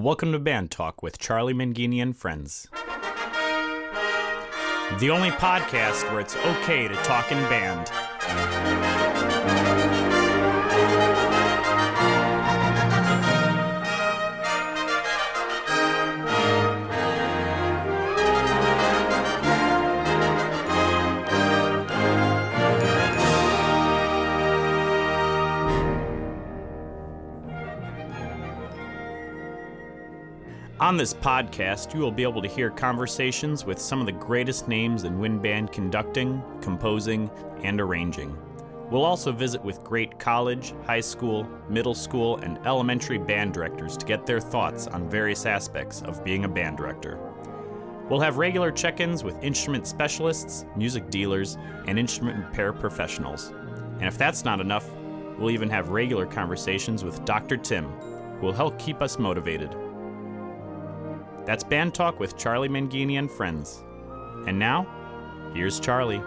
welcome to Band Talk with Charlie Mangini and friends. The only podcast where it's okay to talk in band. On this podcast, you will be able to hear conversations with some of the greatest names in wind band conducting, composing, and arranging. We'll also visit with great college, high school, middle school, and elementary band directors to get their thoughts on various aspects of being a band director. We'll have regular check-ins with instrument specialists, music dealers, and instrument repair professionals. And if that's not enough, we'll even have regular conversations with Dr. Tim, who will help keep us motivated. That's Band Talk with Charlie Mangini and friends. And now, here's Charlie.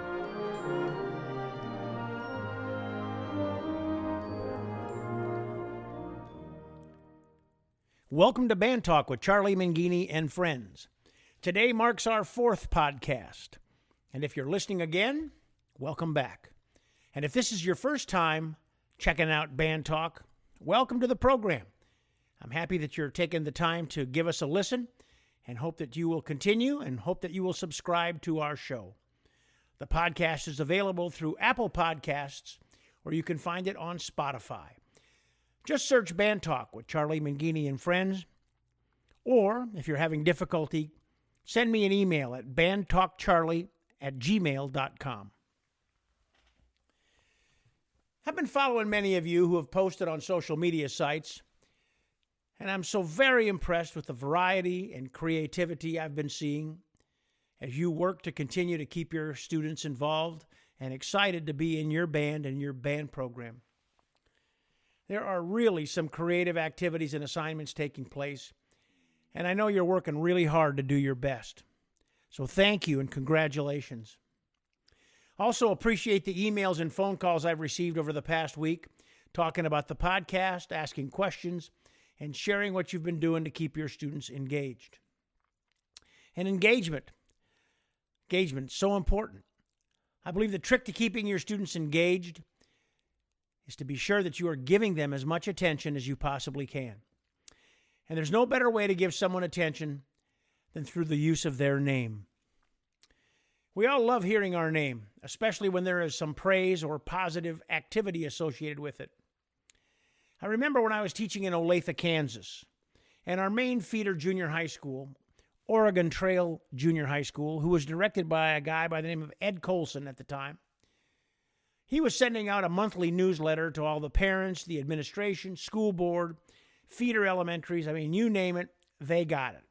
Welcome to Band Talk with Charlie Mangini and friends. Today marks our 4th podcast. And if you're listening again, welcome back. And if this is your first time checking out Band Talk, welcome to the program. I'm happy that you're taking the time to give us a listen, and hope that you will continue and hope that you will subscribe to our show. The podcast is available through Apple Podcasts, or you can find it on Spotify. Just search Band Talk with Charlie Mangini and friends, or if you're having difficulty, send me an email at bandtalkcharlie@gmail.com. I've been following many of you who have posted on social media sites, and I'm so very impressed with the variety and creativity I've been seeing as you work to continue to keep your students involved and excited to be in your band and your band program. There are really some creative activities and assignments taking place, and I know you're working really hard to do your best. So thank you and congratulations. Also appreciate the emails and phone calls I've received over the past week, talking about the podcast, asking questions, and sharing what you've been doing to keep your students engaged. And engagement, so important. I believe the trick to keeping your students engaged is to be sure that you are giving them as much attention as you possibly can. And there's no better way to give someone attention than through the use of their name. We all love hearing our name, especially when there is some praise or positive activity associated with it. I remember when I was teaching in Olathe, Kansas, and our main feeder junior high school, Oregon Trail Junior High School, who was directed by a guy by the name of Ed Colson at the time. He was sending out a monthly newsletter to all the parents, the administration, school board, feeder elementaries. I mean, you name it, they got it.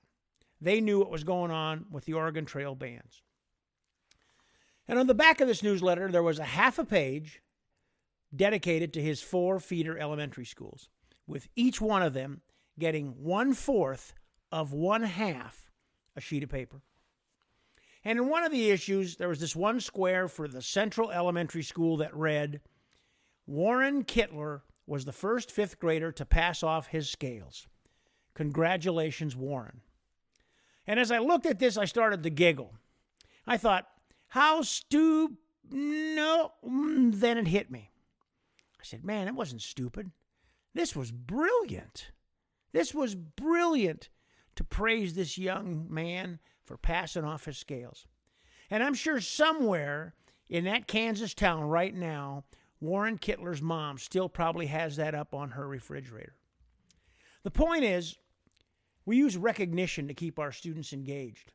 They knew what was going on with the Oregon Trail bands. And on the back of this newsletter, there was a half a page dedicated to his 4 feeder elementary schools, with each one of them getting 1/4 of 1/2 a sheet of paper. And in one of the issues, there was this one square for the Central Elementary School that read, "Warren Kittler was the first 5th grader to pass off his scales. Congratulations, Warren." And as I looked at this, I started to giggle. I thought, how no, then it hit me. I said, man, it wasn't stupid. This was brilliant. This was brilliant to praise this young man for passing off his scales. And I'm sure somewhere in that Kansas town right now, Warren Kittler's mom still probably has that up on her refrigerator. The point is, we use recognition to keep our students engaged.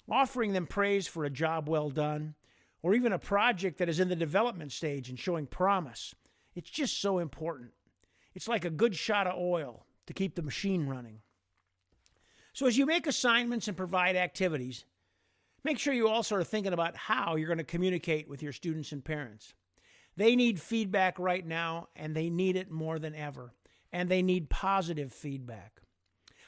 Offering them praise for a job well done, or even a project that is in the development stage and showing promise. It's just so important. It's like a good shot of oil to keep the machine running. So as you make assignments and provide activities, make sure you also are thinking about how you're going to communicate with your students and parents. They need feedback right now, and they need it more than ever. And they need positive feedback.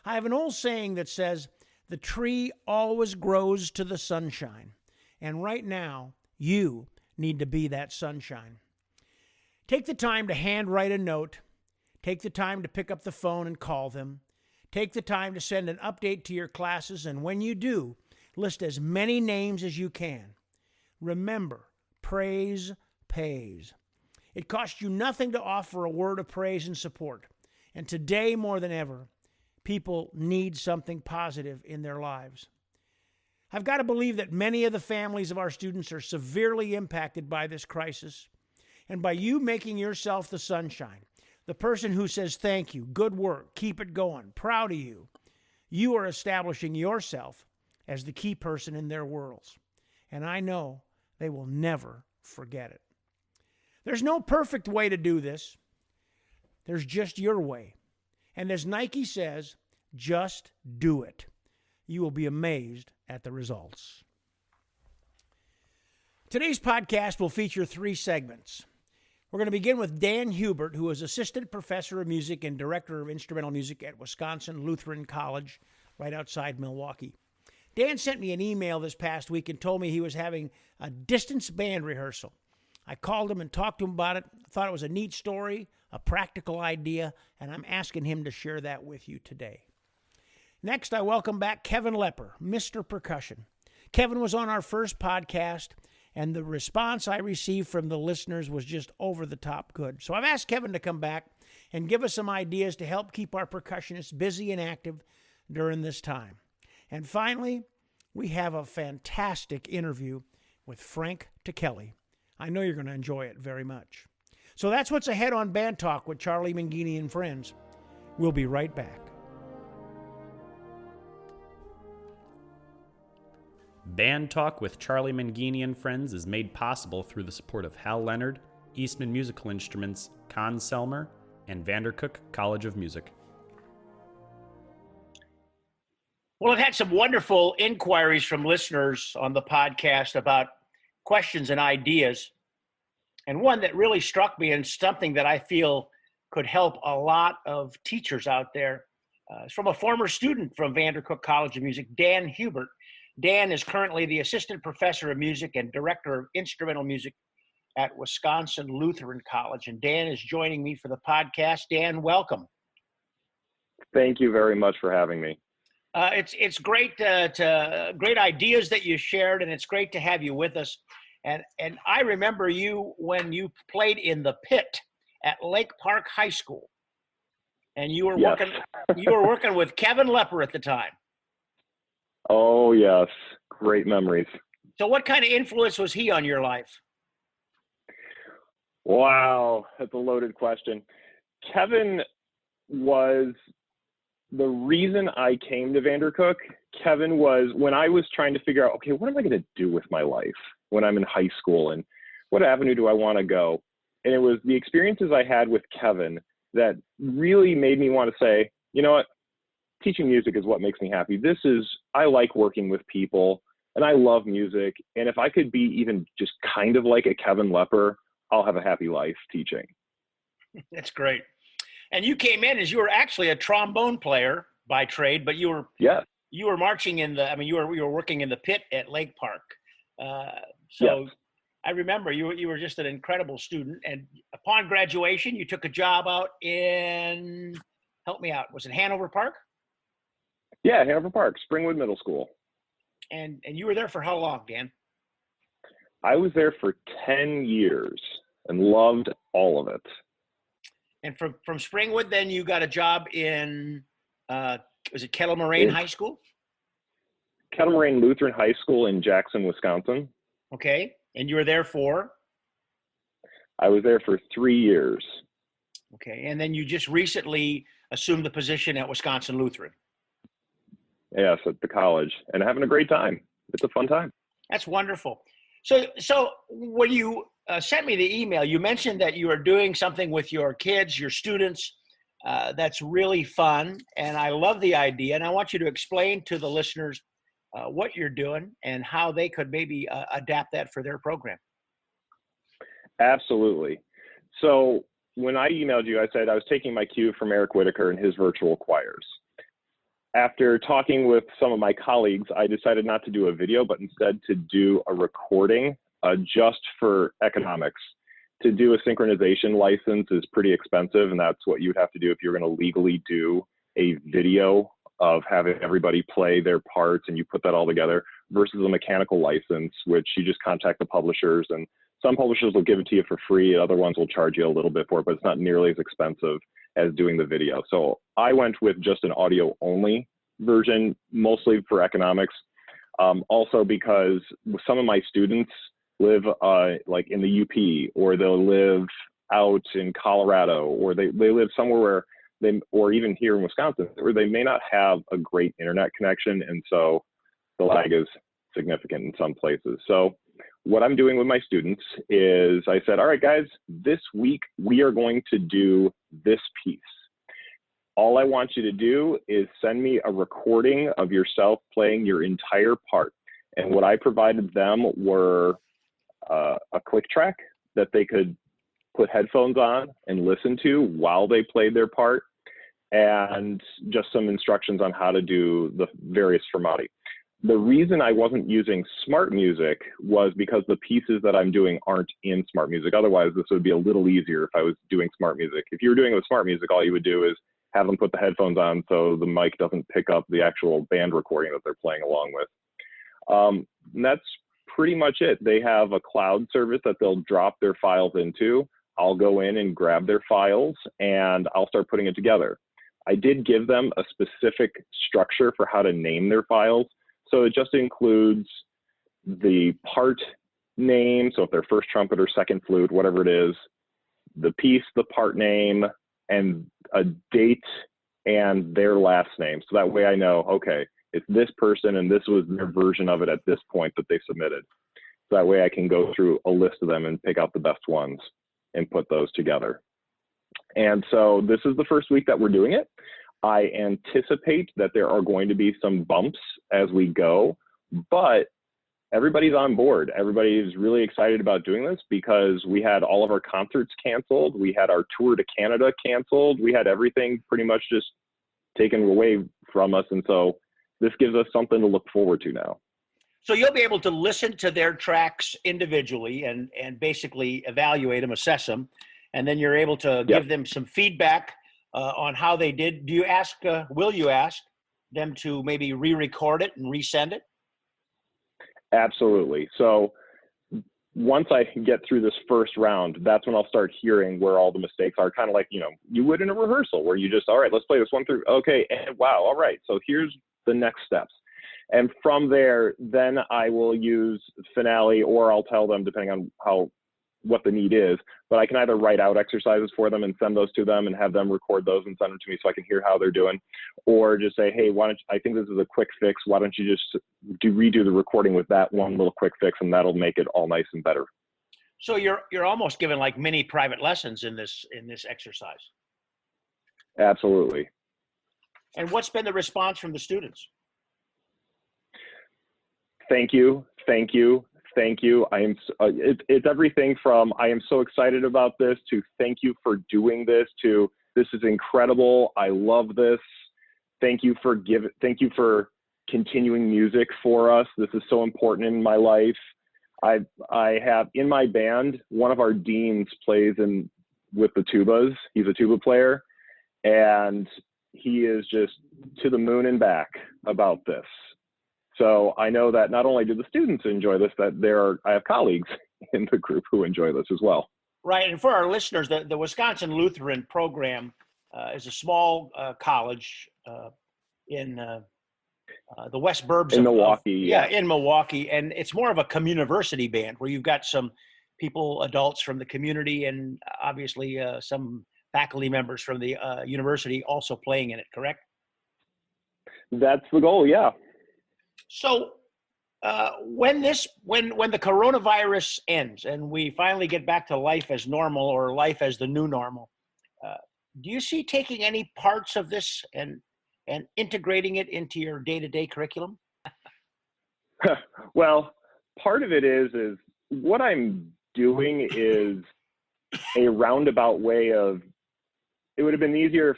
I have an old saying that says, the tree always grows to the sunshine. And right now, you need to be that sunshine. Take the time to handwrite a note. Take the time to pick up the phone and call them. Take the time to send an update to your classes, and when you do, list as many names as you can. Remember, praise pays. It costs you nothing to offer a word of praise and support. And today, more than ever, people need something positive in their lives. I've got to believe that many of the families of our students are severely impacted by this crisis. And by you making yourself the sunshine, the person who says thank you, good work, keep it going, proud of you, you are establishing yourself as the key person in their worlds. And I know they will never forget it. There's no perfect way to do this. There's just your way. And as Nike says, just do it. You will be amazed at the results. Today's podcast will feature 3 segments. We're going to begin with Dan Hubert, who is Assistant Professor of Music and Director of Instrumental Music at Wisconsin Lutheran College, right outside Milwaukee. Dan sent me an email this past week and told me he was having a distance band rehearsal. I called him and talked to him about it. Thought it was a neat story, a practical idea, and I'm asking him to share that with you today. Next, I welcome back Kevin Lepper, Mr. Percussion. Kevin was on our first podcast, and the response I received from the listeners was just over the top good. So I've asked Kevin to come back and give us some ideas to help keep our percussionists busy and active during this time. And finally, we have a fantastic interview with Frank Ticheli. I know you're going to enjoy it very much. So that's what's ahead on Band Talk with Charlie Mangini and friends. We'll be right back. Band Talk with Charlie Mangini and friends is made possible through the support of Hal Leonard, Eastman Musical Instruments, Con Selmer, and Vandercook College of Music. Well, I've had some wonderful inquiries from listeners on the podcast about questions and ideas. And one that really struck me and something that I feel could help a lot of teachers out there is from a former student from Vandercook College of Music, Dan Hubert. Dan is currently the Assistant Professor of Music and Director of Instrumental Music at Wisconsin Lutheran College. And Dan is joining me for the podcast. Dan, welcome. Thank you very much for having me. It's great great ideas that you shared, and it's great to have you with us. And I remember you when you played in the pit at Lake Park High School, and you were working with Kevin Lepper at the time. Oh yes, great memories. So, what kind of influence was he on your life? Wow, that's a loaded question. Kevin was the reason I came to Vandercook. Kevin was, when I was trying to figure out, okay, what am I going to do with my life when I'm in high school and what avenue do I want to go? And it was the experiences I had with Kevin that really made me want to say, you know what, teaching music is what makes me happy. I like working with people and I love music. And if I could be even just kind of like a Kevin Lepper, I'll have a happy life teaching. That's great. And you came in as you were actually a trombone player by trade, but you were marching in you were working in the pit at Lake Park. So I remember you were just an incredible student. And upon graduation, you took a job out in, help me out, was it Hanover Park? Yeah, Hanover Park, Springwood Middle School. And you were there for how long, Dan? I was there for 10 years and loved all of it. And from Springwood, then you got a job in, was it Kettle Moraine High School? Kettle Moraine Lutheran High School in Jackson, Wisconsin. Okay. And you were there for? I was there for 3 years. Okay. And then you just recently assumed the position at Wisconsin Lutheran. Yes, at the college, and having a great time. It's a fun time. That's wonderful. So when you sent me the email, you mentioned that you are doing something with your kids, your students. That's really fun, and I love the idea. And I want you to explain to the listeners what you're doing and how they could maybe adapt that for their program. Absolutely. So when I emailed you, I said I was taking my cue from Eric Whitaker and his virtual choirs. After talking with some of my colleagues, I decided not to do a video, but instead to do a recording just for economics. To do a synchronization license is pretty expensive, and that's what you would have to do if you're going to legally do a video of having everybody play their parts and you put that all together versus a mechanical license, which you just contact the publishers, and some publishers will give it to you for free. Other ones will charge you a little bit for it, but it's not nearly as expensive as doing the video. So I went with just an audio only version, mostly for economics. Also because some of my students live like in the UP, or they'll live out in Colorado, or they live somewhere where or even here in Wisconsin, where they may not have a great internet connection. And so the lag is significant in some places. So what I'm doing with my students is I said, all right, guys, this week we are going to do this piece. All I want you to do is send me a recording of yourself playing your entire part. And what I provided them were a click track that they could put headphones on and listen to while they played their part, and just some instructions on how to do the various fermati. The reason I wasn't using smart music was because the pieces that I'm doing aren't in smart music. Otherwise, this would be a little easier if I was doing smart music. If you were doing it with smart music, all you would do is have them put the headphones on so the mic doesn't pick up the actual band recording that they're playing along with. And that's pretty much it. They have a cloud service that they'll drop their files into. I'll go in and grab their files and I'll start putting it together. I did give them a specific structure for how to name their files. So it just includes the part name. So if they're first trumpet or second flute, whatever it is, the piece, the part name, and a date and their last name. So that way I know, okay, it's this person and this was their version of it at this point that they submitted. So that way I can go through a list of them and pick out the best ones and put those together. And so this is the first week that we're doing it. I anticipate that there are going to be some bumps as we go, but everybody's on board. Everybody is really excited about doing this because we had all of our concerts canceled. We had our tour to Canada canceled. We had everything pretty much just taken away from us. And so this gives us something to look forward to now. So you'll be able to listen to their tracks individually and basically evaluate them, assess them, and then you're able to give them some feedback on how they did. Do you ask, will you ask them to maybe re-record it and resend it? Absolutely. So once I get through this first round, that's when I'll start hearing where all the mistakes are, kind of like, you know, you would in a rehearsal where you just, all right, let's play this one through. Okay. And wow. All right. So here's the next steps. And from there, then I will use finale, or I'll tell them, depending on what the need is, but I can either write out exercises for them and send those to them and have them record those and send them to me so I can hear how they're doing, or just say, hey, I think this is a quick fix. Why don't you just redo the recording with that one little quick fix, and that'll make it all nice and better. So you're almost given like mini private lessons in this exercise. Absolutely. And what's been the response from the students? Thank you. Thank you. Thank you. It's everything from I am so excited about this to thank you for doing this to this is incredible. I love this. Thank you for continuing music for us. This is so important in my life. I have in my band, one of our deans plays with the tubas. He's a tuba player, and he is just to the moon and back about this. So I know that not only do the students enjoy this, that I have colleagues in the group who enjoy this as well. Right. And for our listeners, the Wisconsin Lutheran program is a small college in the West Burbs in Milwaukee. In Milwaukee. And it's more of a communiversity band where you've got some adults from the community, and obviously some faculty members from the university also playing in it, correct? That's the goal, yeah. So when the coronavirus ends and we finally get back to life as normal, or life as the new normal, do you see taking any parts of this and integrating it into your day-to-day curriculum? Well, part of it is what I'm doing is a roundabout way of, it would have been easier if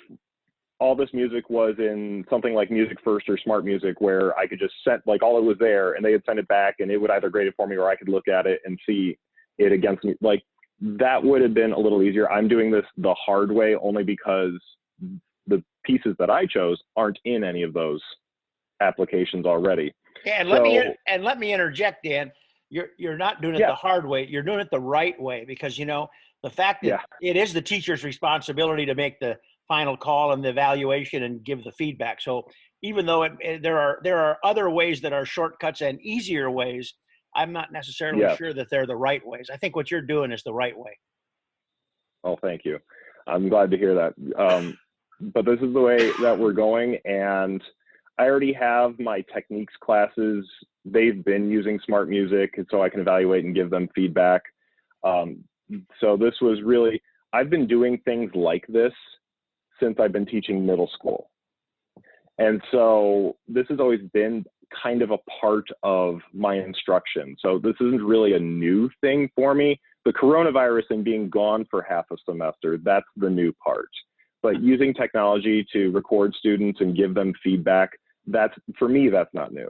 all this music was in something like Music First or Smart Music, where I could just set, like, all it was there and they would send it back and it would either grade it for me or I could look at it and see it against me. Like, that would have been a little easier. I'm doing this the hard way only because the pieces that I chose aren't in any of those applications already. Yeah, and let me interject, Dan. You're not doing it the hard way. You're doing it the right way, because the fact that it is the teacher's responsibility to make the final call and the evaluation and give the feedback. So even though there are other ways that are shortcuts and easier ways, I'm not necessarily sure that they're the right ways. I think what you're doing is the right way. Oh, thank you. I'm glad to hear that. But this is the way that we're going, and I already have my techniques classes. They've been using smart music, and so I can evaluate and give them feedback. So this was really, I've been doing things like this since I've been teaching middle school. And so this has always been kind of a part of my instruction. So this isn't really a new thing for me. The coronavirus and being gone for half a semester, that's the new part. But using technology to record students and give them feedback, for me, that's not new.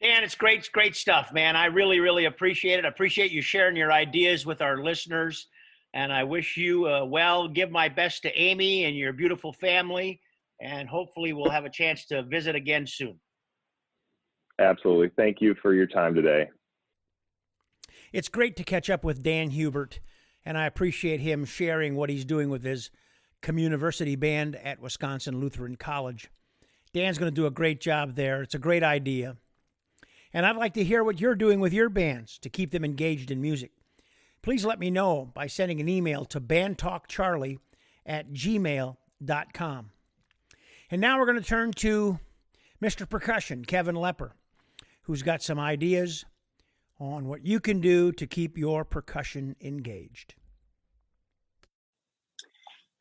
Dan, it's great stuff, man. I really, really appreciate it. I appreciate you sharing your ideas with our listeners. And I wish you well. Give my best to Amy and your beautiful family. And hopefully we'll have a chance to visit again soon. Absolutely. Thank you for your time today. It's great to catch up with Dan Hubert, and I appreciate him sharing what he's doing with his community band at Wisconsin Lutheran College. Dan's going to do a great job there. It's a great idea. And I'd like to hear what you're doing with your bands to keep them engaged in music. Please let me know by sending an email to bandtalkcharlie@gmail.com. And now we're going to turn to Mr. Percussion, Kevin Lepper, who's got some ideas on what you can do to keep your percussion engaged.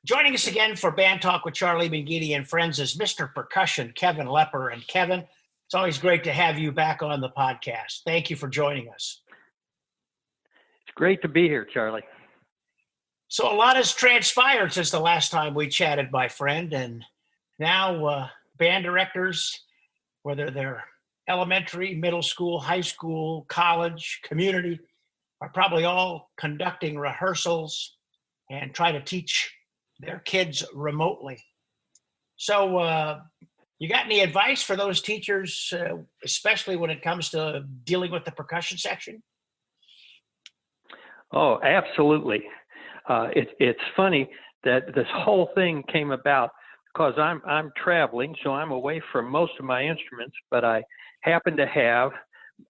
Joining us again for Band Talk with Charlie McGeady and Friends is Mr. Percussion, Kevin Lepper. And Kevin, it's always great to have you back on the podcast. Thank you for joining us. It's great to be here, Charlie. So a lot has transpired since the last time we chatted, my friend. And now band directors, whether they're elementary, middle school, high school, college, community, are probably all conducting rehearsals and try to teach their kids remotely. So you got any advice for those teachers, especially when it comes to dealing with the percussion section? Oh, absolutely. It's funny that this whole thing came about because I'm traveling, so I'm away from most of my instruments, but I happen to have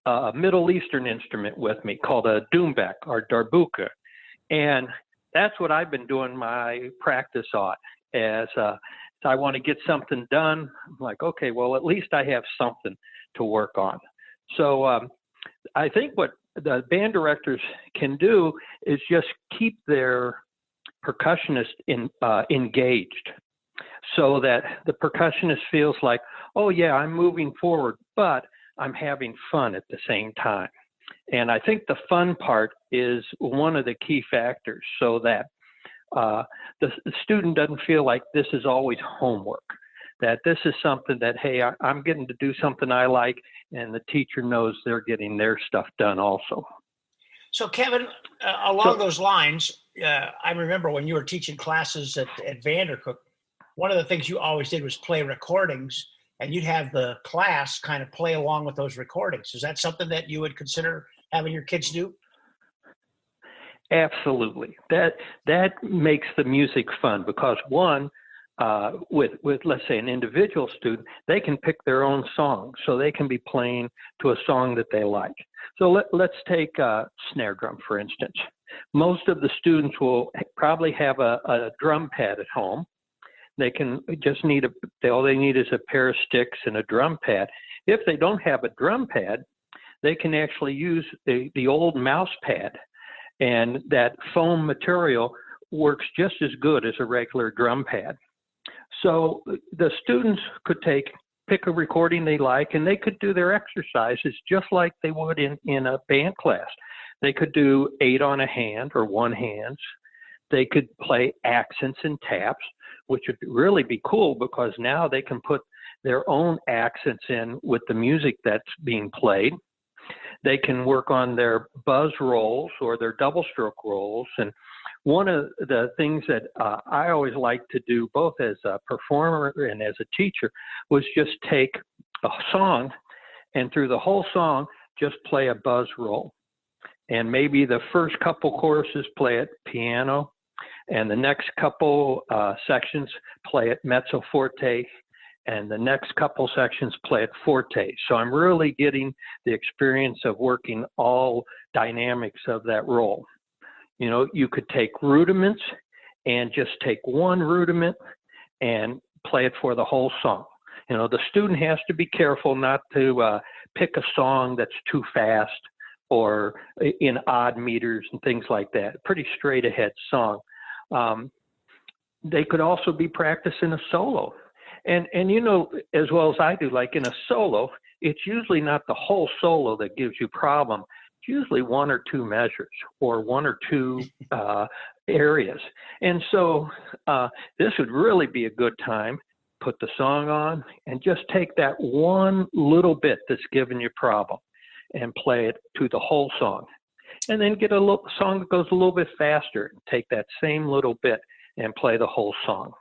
a Middle Eastern instrument with me called a doumbek or darbuka. And that's what I've been doing my practice on. As I want to get something done, I'm like, okay, well, at least I have something to work on. So I think what the band directors can do is just keep their percussionist engaged, so that the percussionist feels like, oh yeah, I'm moving forward, but I'm having fun at the same time. And I think the fun part is one of the key factors, so that the student doesn't feel like this is always homework, that this is something that, hey, I'm getting to do something I like, and the teacher knows they're getting their stuff done also. So Kevin, along those lines, I remember when you were teaching classes at Vandercook, one of the things you always did was play recordings, and you'd have the class kind of play along with those recordings. Is that something that you would consider having your kids do? Absolutely. That makes the music fun, because one, with let's say an individual student, they can pick their own song, so they can be playing to a song that they like. So let's take snare drum, for instance. Most of the students will probably have a drum pad at home. They can just need all they need is a pair of sticks and a drum pad. If they don't have a drum pad, they can actually use the old mouse pad, and that foam material works just as good as a regular drum pad. So the students could pick a recording they like, and they could do their exercises just like they would in a band class. They could do 8 on a hand or one hands. They could play accents and taps, which would really be cool, because now they can put their own accents in with the music that's being played. They can work on their buzz rolls or their double stroke rolls. And one of the things that I always liked to do, both as a performer and as a teacher, was just take a song and through the whole song, just play a buzz roll. And maybe the first couple choruses play it piano, and the next couple sections play it mezzo forte, and the next couple sections play it forte. So I'm really getting the experience of working all dynamics of that roll. You know, you could take rudiments and just take one rudiment and play it for the whole song. You know, the student has to be careful not to pick a song that's too fast or in odd meters and things like that. Pretty straight ahead song. They could also be practicing a solo. And you know, as well as I do, like in a solo, it's usually not the whole solo that gives you problem. It's usually one or two measures or one or two areas. And so this would really be a good time. Put the song on and just take that one little bit that's giving you problem and play it to the whole song. And then get a little song that goes a little bit faster and take that same little bit and play the whole song.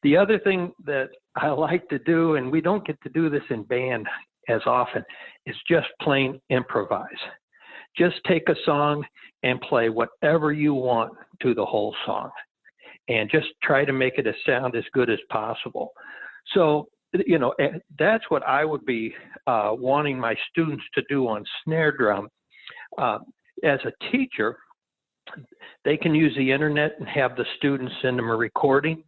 The other thing that I like to do, and we don't get to do this in band as often, is just plain improvise. Just take a song and play whatever you want to the whole song, and just try to make it sound as good as possible. So, you know, that's what I would be wanting my students to do on snare drum. As a teacher, they can use the internet and have the students send them a recording.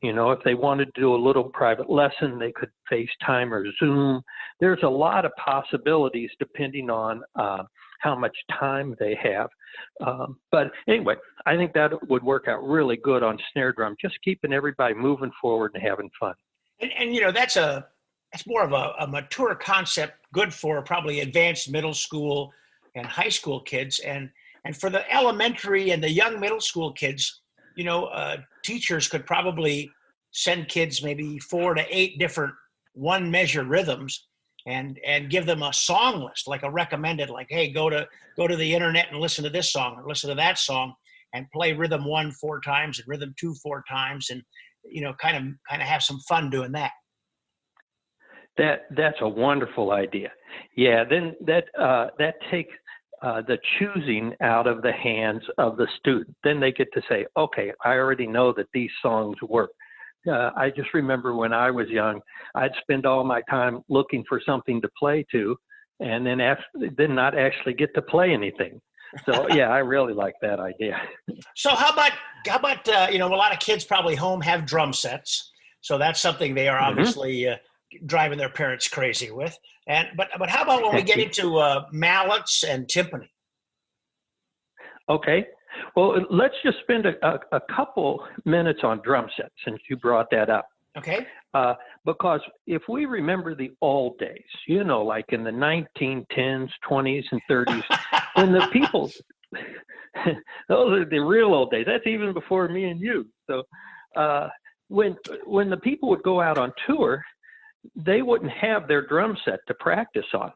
You know, if they wanted to do a little private lesson, they could FaceTime or Zoom. There's a lot of possibilities depending on how much time they have. But anyway, I think that would work out really good on snare drum, just keeping everybody moving forward and having fun. And you know, that's more of a mature concept, good for probably advanced middle school and high school kids. And for the elementary and the young middle school kids, you know, teachers could probably send kids maybe 4 to 8 different one measure rhythms and give them a song list, like a recommended, like, hey, go to the internet and listen to this song or listen to that song and play rhythm 1 4 times and rhythm 2 4 times, and, you know, kind of have some fun doing that. That's a wonderful idea. Yeah, then that takes the choosing out of the hands of the student. Then they get to say, okay, I already know that these songs work. I just remember when I was young, I'd spend all my time looking for something to play to, and then not actually get to play anything. So yeah, I really like that idea. So how about you know, a lot of kids probably home have drum sets, so that's something they are obviously driving their parents crazy with. But how about when we get into mallets and timpani? Okay. Well, let's just spend a couple minutes on drum sets since you brought that up. Okay. Because if we remember the old days, you know, like in the 1910s, 20s, and 30s, when the people, those are the real old days. That's even before me and you. So when the people would go out on tour, they wouldn't have their drum set to practice on.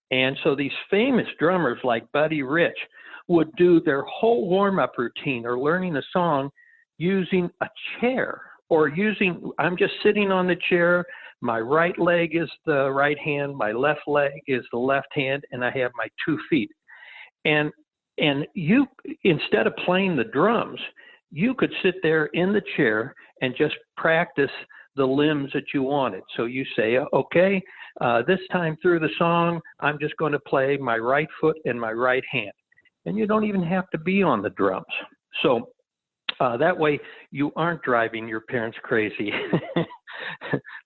And so these famous drummers like Buddy Rich would do their whole warm-up routine or learning a song using a chair, or I'm just sitting on the chair, my right leg is the right hand, my left leg is the left hand, and I have my 2 feet. And you, instead of playing the drums, you could sit there in the chair and just practice the limbs that you wanted. So you say, okay, this time through the song, I'm just going to play my right foot and my right hand. And you don't even have to be on the drums. So that way you aren't driving your parents crazy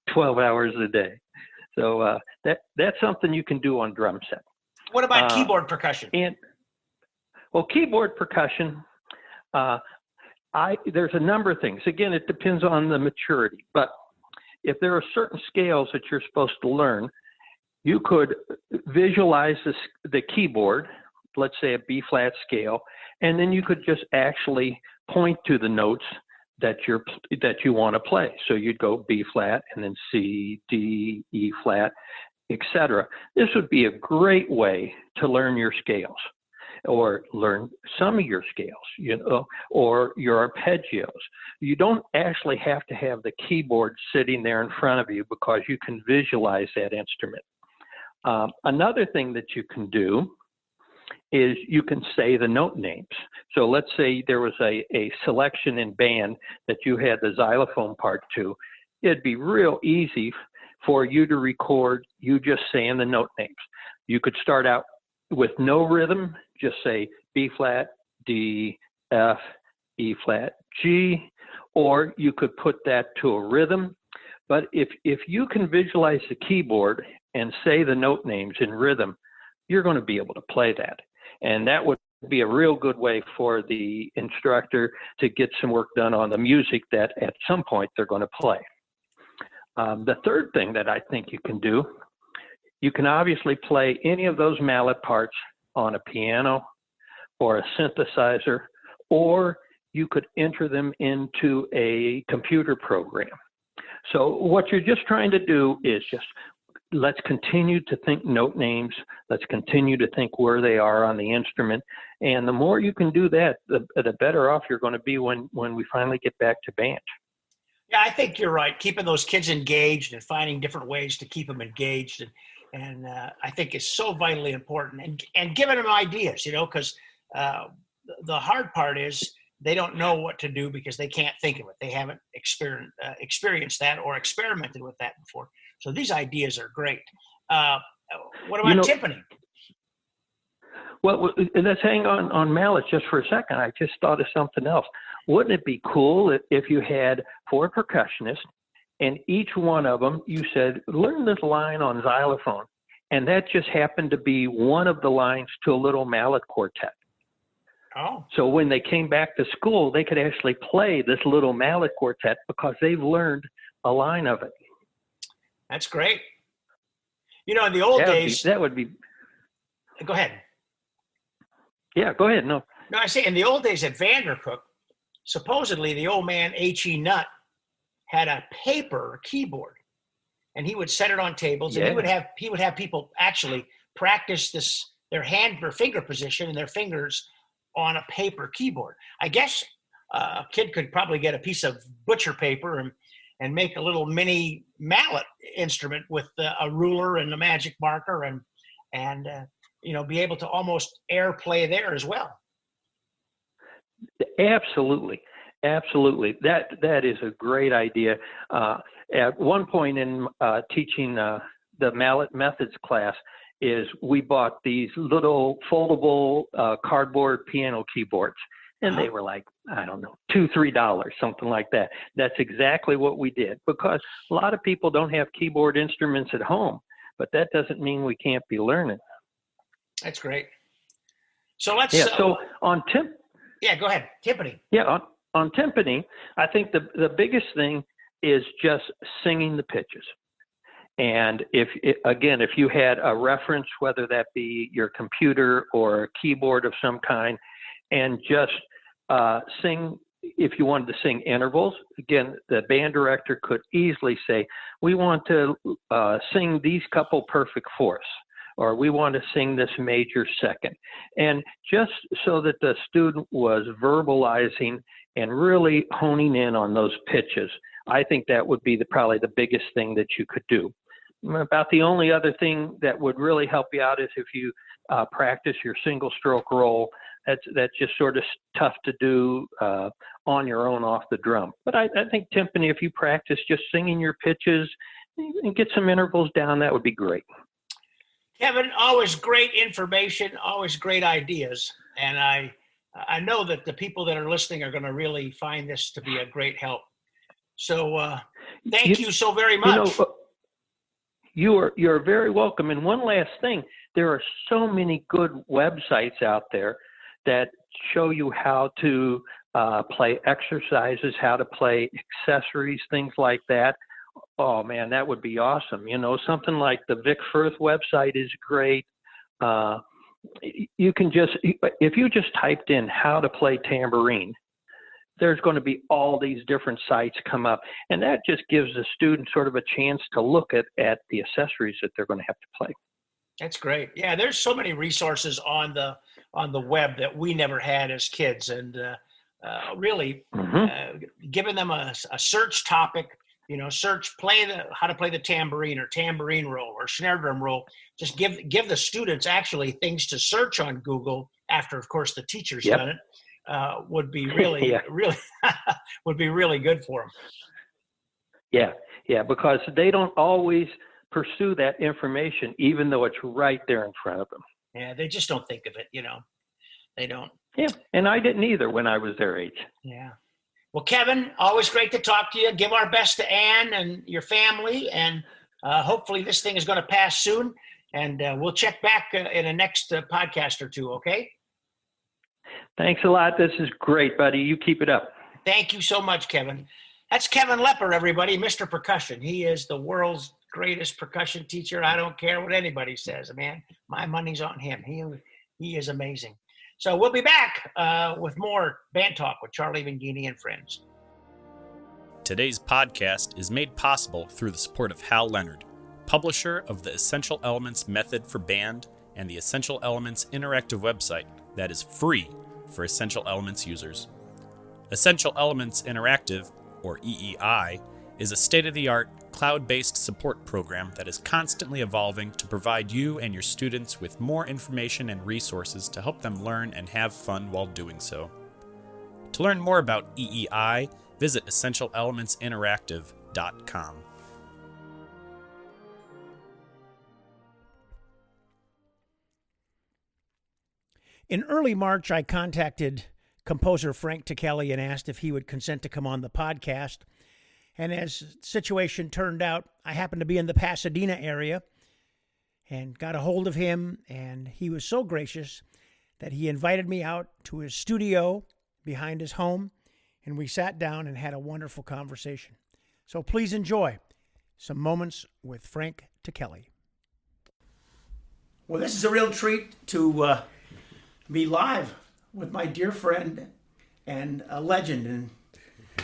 12 hours a day. So that's something you can do on drum set. What about keyboard percussion? Keyboard percussion, there's a number of things. Again, it depends on the maturity, but if there are certain scales that you're supposed to learn, you could visualize the keyboard, let's say a B-flat scale, and then you could just actually point to the notes that you want to play. So you'd go B-flat and then C, D, E-flat, etc. This would be a great way to learn your scales. or learn some of your scales, or your arpeggios. You don't actually have to have the keyboard sitting there in front of you because you can visualize that instrument. Another thing that you can do is you can say the note names. So let's say there was a selection in band that you had the xylophone part to. It'd be real easy for you to record you just saying the note names. You could start out with no rhythm, just say B flat, D, F, E flat, G, or you could put that to a rhythm. But if you can visualize the keyboard and say the note names in rhythm, you're going to be able to play that. And that would be a real good way for the instructor to get some work done on the music that at some point they're going to play. The third thing that I think you can do, you can obviously play any of those mallet parts on a piano or a synthesizer, or you could enter them into a computer program. So what you're just trying to do is just, let's continue to think note names. Let's continue to think where they are on the instrument. And the more you can do that, the better off you're going to be when we finally get back to band. Yeah, I think you're right. Keeping those kids engaged and finding different ways to keep them engaged, and I think is so vitally important. And giving them ideas, because the hard part is they don't know what to do because they can't think of it. They haven't experienced that or experimented with that before. So these ideas are great. What about timpani? Well, let's hang on mallets just for a second. I just thought of something else. Wouldn't it be cool if you had 4 percussionists and each one of them, you said, learn this line on xylophone. And that just happened to be one of the lines to a little mallet quartet. Oh. So when they came back to school, they could actually play this little mallet quartet because they've learned a line of it. That's great. In the old days. That would be. Go ahead. Yeah, go ahead. No, I say in the old days at Vandercook, supposedly the old man, H.E. Nutt, had a paper keyboard, and he would set it on tables, and he would have people actually practice their finger position and their fingers on a paper keyboard. I guess a kid could probably get a piece of butcher paper and make a little mini mallet instrument with a ruler and a magic marker and be able to almost airplay there as well. Absolutely. That is a great idea. At one point in teaching the mallet methods class is we bought these little foldable cardboard piano keyboards. And they were like, I don't know, $2-3, something like that. That's exactly what we did, because a lot of people don't have keyboard instruments at home, but that doesn't mean we can't be learning. That's great. So let's. Yeah. So on Yeah, go ahead. Timpani. Yeah, on timpani, I think the biggest thing is just singing the pitches. And if you had a reference, whether that be your computer or a keyboard of some kind, and just sing, if you wanted to sing intervals, again, the band director could easily say, we want to sing these couple perfect fourths, or we want to sing this major second. And just so that the student was verbalizing and really honing in on those pitches, I think that would be probably the biggest thing that you could do. About the only other thing that would really help you out is if you practice your single stroke roll. That's just sort of tough to do on your own off the drum. But I think timpani, if you practice just singing your pitches and get some intervals down, that would be great. Kevin, always great information, always great ideas. And I know that the people that are listening are going to really find this to be a great help. So thank you so very much. You're very welcome. And one last thing, there are so many good websites out there that show you how to play exercises, how to play accessories, things like that. Oh man, that would be awesome. Something like the Vic Firth website is great. You can if you just typed in how to play tambourine, there's going to be all these different sites come up. And that just gives the student sort of a chance to look at the accessories that they're going to have to play. That's great. Yeah, there's so many resources on the on the web that we never had as kids, and really giving them a search topic. Search how to play the tambourine or tambourine roll or snare drum roll. Just give the students actually things to search on Google after, of course, the teacher's done it. Would be really really would be really good for them. Yeah, because they don't always pursue that information, even though it's right there in front of them. Yeah, they just don't think of it. They don't. Yeah, and I didn't either when I was their age. Yeah. Well, Kevin, always great to talk to you. Give our best to Ann and your family, and hopefully this thing is going to pass soon, and we'll check back in the next podcast or two, okay? Thanks a lot. This is great, buddy. You keep it up. Thank you so much, Kevin. That's Kevin Lepper, everybody, Mr. Percussion. He is the world's greatest percussion teacher. I don't care what anybody says, man. My money's on him. He is amazing. So we'll be back with more Band Talk with Charlie Vingini and friends. Today's podcast is made possible through the support of Hal Leonard, publisher of the Essential Elements Method for Band and the Essential Elements interactive website that is free for Essential Elements users. Essential Elements Interactive, or EEI, is a state-of-the-art, cloud-based support program that is constantly evolving to provide you and your students with more information and resources to help them learn and have fun while doing so. To learn more about EEI, visit EssentialElementsInteractive.com. In early March, I contacted composer Frank Ticheli and asked if he would consent to come on the podcast. And as the situation turned out, I happened to be in the Pasadena area and got a hold of him, and he was so gracious that he invited me out to his studio behind his home, and we sat down and had a wonderful conversation. So please enjoy some moments with Frank Ticheli. Well, this is a real treat to be live with my dear friend and a legend, and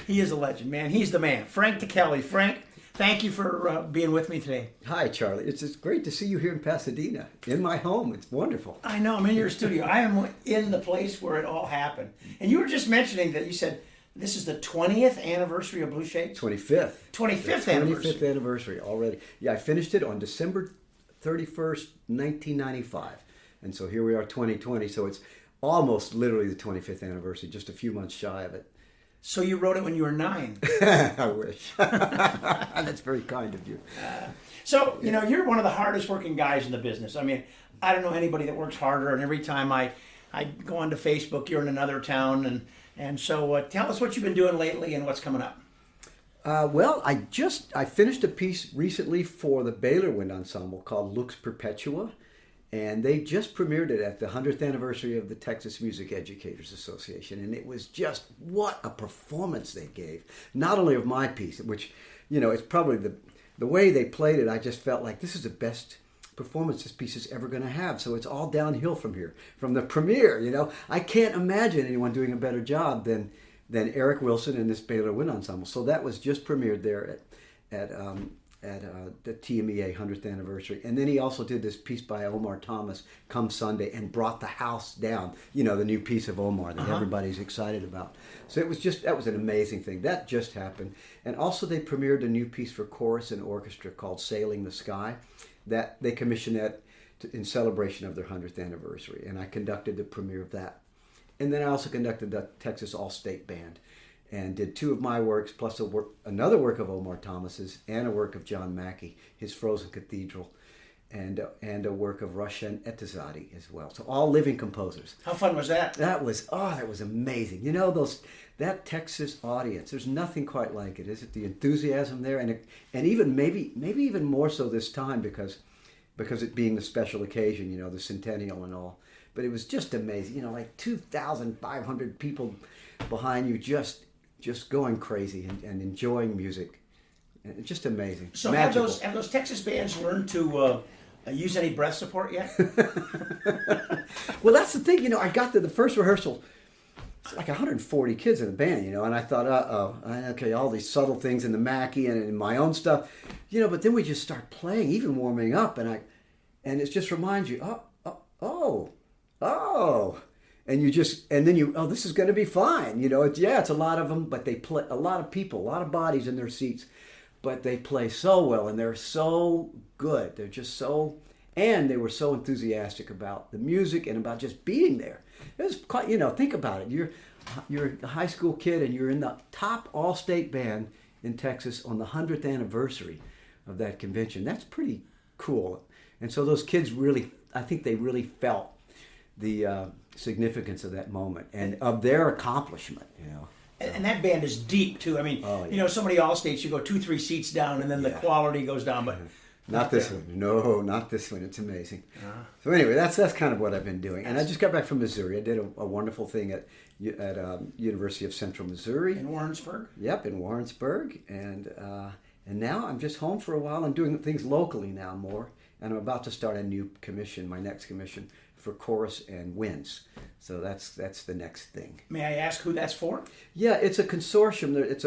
he is a legend, man. He's the man. Frank Ticheli. Frank, thank you for being with me today. Hi, Charlie. It's great to see you here in Pasadena, in my home. It's wonderful. I know. I'm in your studio. I am in the place where it all happened. And you were just mentioning that you said this is the 20th anniversary of Blue Shades? 25th. 25th anniversary. 25th anniversary already. Yeah, I finished it on December 31st, 1995. And so here we are, 2020. So it's almost literally the 25th anniversary, just a few months shy of it. So you wrote it when you were 9. I wish. That's very kind of you. So, you're one of the hardest working guys in the business. I mean, I don't know anybody that works harder. And every time I go onto Facebook, you're in another town. And so tell us what you've been doing lately and what's coming up. Well, I finished a piece recently for the Baylor Wind Ensemble called Lux Perpetua. And they just premiered it at the 100th anniversary of the Texas Music Educators Association. And it was just, what a performance they gave. Not only of my piece, which, it's probably the way they played it, I just felt like this is the best performance this piece is ever going to have. So it's all downhill from here, from the premiere, I can't imagine anyone doing a better job than Eric Wilson and this Baylor Wind Ensemble. So that was just premiered there at the TMEA 100th anniversary. And then he also did this piece by Omar Thomas, Come Sunday, and brought the house down. The new piece of Omar that everybody's excited about. So that was an amazing thing. That just happened. And also they premiered a new piece for chorus and orchestra called Sailing the Sky. That they commissioned that in celebration of their 100th anniversary. And I conducted the premiere of that. And then I also conducted the Texas All-State Band. And did 2 of my works, plus another work of Omar Thomas's, and a work of John Mackey, his Frozen Cathedral, and a work of Roshan Etezadi as well. So all living composers. How fun was that? That was amazing. That Texas audience, there's nothing quite like it, is it? The enthusiasm there, and even maybe even more so this time because it being the special occasion, the centennial and all. But it was just amazing. Like 2,500 people behind you just going crazy and enjoying music. And it's just amazing. So have those Texas bands learned to use any breath support yet? Well, that's the thing. I got to the first rehearsal. It's like 140 kids in the band, and I thought, okay, all these subtle things in the Mackey and in my own stuff, but then we just start playing, even warming up, and it just reminds you, Oh, and then oh, this is going to be fine. It's a lot of them, but they play a lot of people, a lot of bodies in their seats, but they play so well and they're so good. They're just so, and they were so enthusiastic about the music and about just being there. It was quite, think about it. You're a high school kid and you're in the top all-state band in Texas on the 100th anniversary of that convention. That's pretty cool. And so those kids I think they really felt the significance of that moment and of their accomplishment, And that band is deep too. I mean, so many all-states, you go 2-3 seats down and then the quality goes down, but not this one. No, not this one. It's amazing. So anyway, that's kind of what I've been doing. And I just got back from Missouri. I did a wonderful thing at University of Central Missouri. In Warrensburg? Yep, in Warrensburg. And now I'm just home for a while. I'm doing things locally now more. And I'm about to start a new commission, my next commission, for chorus and winds. So that's the next thing. May I ask who that's for? Yeah, it's a consortium. It's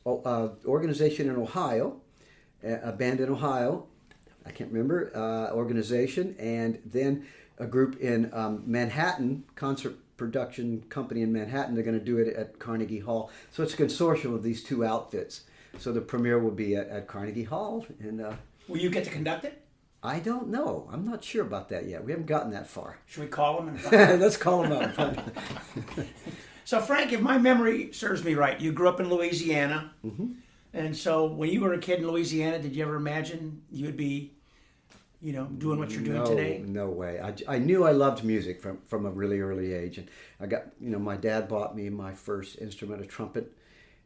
an organization in Ohio, a band in Ohio, I can't remember, organization, and then a group in Manhattan, concert production company in Manhattan. They're going to do it at Carnegie Hall. So it's a consortium of these two outfits. So the premiere will be at Carnegie Hall. And will you get to conduct it? I don't know. I'm not sure about that yet. We haven't gotten that far. Should we call him? And Let's call him up. So, Frank, if my memory serves me right, you grew up in Louisiana. Mm-hmm. And so when you were a kid in Louisiana, did you ever imagine you would be, doing what you're doing today? No way. I knew I loved music from a really early age. And I got, my dad bought me my first instrument, a trumpet,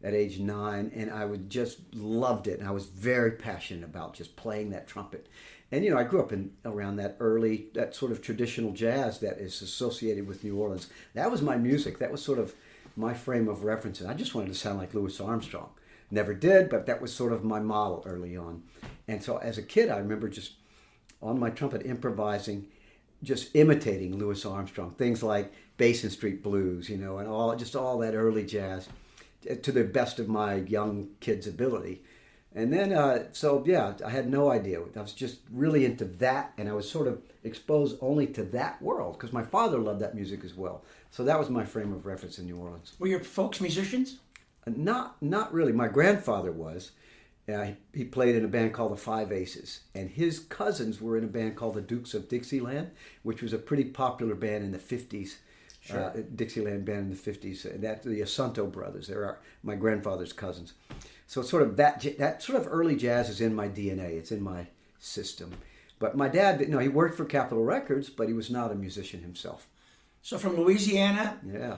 at age 9. And I just loved it. And I was very passionate about just playing that trumpet. And, I grew up around that sort of traditional jazz that is associated with New Orleans. That was my music. That was sort of my frame of reference. And I just wanted to sound like Louis Armstrong. Never did, but that was sort of my model early on. And so as a kid, I remember just on my trumpet improvising, just imitating Louis Armstrong. Things like Basin Street Blues, and all that early jazz to the best of my young kid's ability. And then, I had no idea. I was just really into that, and I was sort of exposed only to that world because my father loved that music as well. So that was my frame of reference in New Orleans. Were your folks musicians? Not really. My grandfather was. He played in a band called the Five Aces, and his cousins were in a band called the Dukes of Dixieland, which was a pretty popular band in the 50s. Sure. Dixieland band in the 50s. The Asunto brothers. They're my grandfather's cousins. So sort of that sort of early jazz is in my DNA. It's in my system. But my dad, he worked for Capitol Records, but he was not a musician himself. So from Louisiana,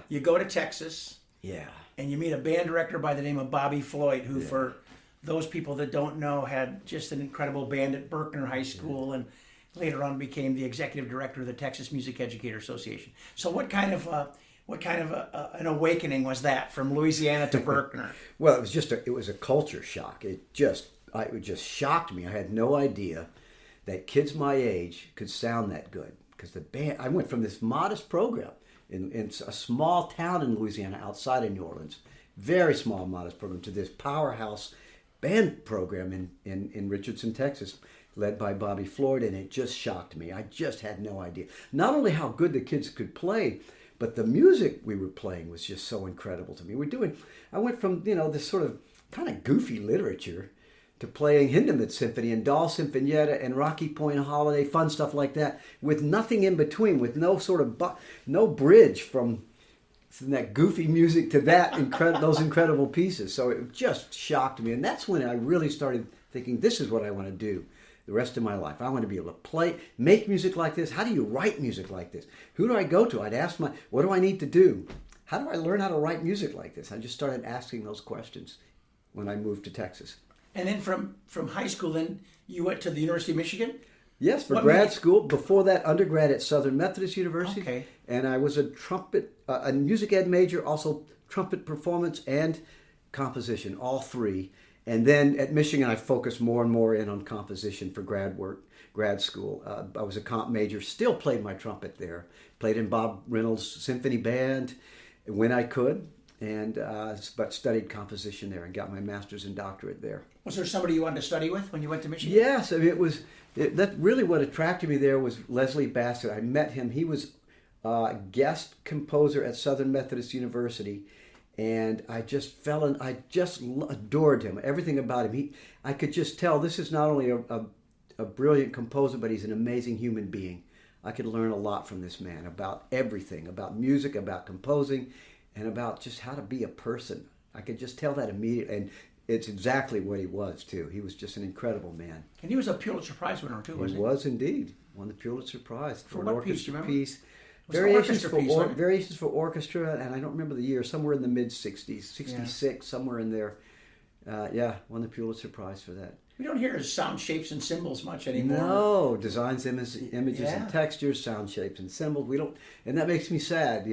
you go to Texas. Yeah. And you meet a band director by the name of Bobby Floyd, who, for those people that don't know, had just an incredible band at Berkner High School and later on became the executive director of the Texas Music Educator Association. So what kind of an awakening was that from Louisiana to Berkner? Well, it was a culture shock. It just shocked me. I had no idea that kids my age could sound that good because the band. I went from this modest program in a small town in Louisiana outside of New Orleans, very small, modest program, to this powerhouse band program in Richardson, Texas, led by Bobby Floyd, and it just shocked me. I just had no idea. Not only how good the kids could play, but the music we were playing was just so incredible to me. I went from, this sort of kind of goofy literature to playing Hindemith Symphony and Dahl Sinfonietta and Rocky Point Holiday, fun stuff like that, with nothing in between, with no sort of no bridge from that goofy music to those incredible pieces. So it just shocked me, and that's when I really started thinking, this is what I want to do the rest of my life. I want to be able to make music like this. How do you write music like this? Who do I go to? I'd ask what do I need to do? How do I learn how to write music like this? I just started asking those questions when I moved to Texas. And then from high school, then you went to the University of Michigan? Yes, for grad school. Before that, undergrad at Southern Methodist University. Okay. And I was a music ed major, also trumpet performance and composition, all three. And then at Michigan, I focused more and more in on composition for grad school. I was a comp major, still played my trumpet there. Played in Bob Reynolds' symphony band when I could, but studied composition there and got my master's and doctorate there. Was there somebody you wanted to study with when you went to Michigan? Yes, I mean, that really what attracted me there was Leslie Bassett. I met him. He was guest composer at Southern Methodist University, and I just adored him. Everything about him, I could just tell this is not only a brilliant composer, but he's an amazing human being. I could learn a lot from this man about everything, about music, about composing, and about just how to be a person. I could just tell that immediately, and it's exactly what he was too. He was just an incredible man. And he was a Pulitzer Prize winner too, wasn't he? He was indeed. Won the Pulitzer Prize for what piece? Do you remember? Piece. Variations for orchestra, and I don't remember the year. Somewhere in the mid '60s, '66, somewhere in there. Won the Pulitzer Prize for that. We don't hear his sound shapes and symbols much anymore. No, designs, images, and textures, sound shapes and symbols. We don't, and that makes me sad.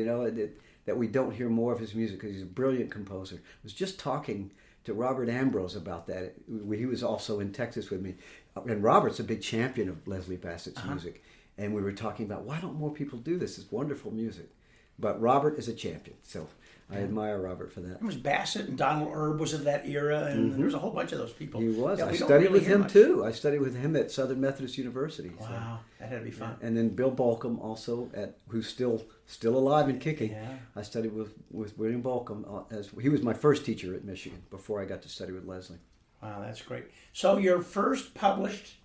That we don't hear more of his music because he's a brilliant composer. I was just talking to Robert Ambrose about that. He was also in Texas with me, and Robert's a big champion of Leslie Bassett's music. And we were talking about, why don't more people do this? It's wonderful music. But Robert is a champion, so I admire Robert for that. It was Bassett, and Donald Erb was of that era, and there was a whole bunch of those people. He was. I studied with him too. I studied with him at Southern Methodist University. Wow, that had to be fun. And then Bill Bolcom also, who's still alive and kicking. Yeah. I studied with William Bolcom. He was my first teacher at Michigan before I got to study with Leslie. Wow, that's great. So your first published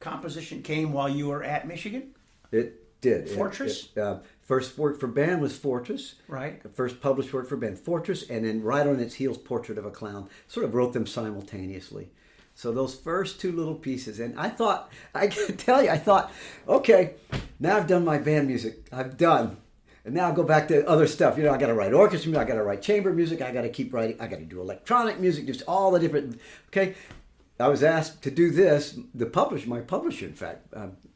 composition came while you were at Michigan? It did. Fortress? First work for band was Fortress. Right. First published work for band, Fortress, and then right on its heels, Portrait of a Clown. Sort of wrote them simultaneously. So those first two little pieces, and I can tell you, okay, now I've done my band music. I've done. And now I'll go back to other stuff. I got to write orchestra music, I got to write chamber music, I got to keep writing, I got to do electronic music, just all the different, okay. I was asked to do this, my publisher, in fact,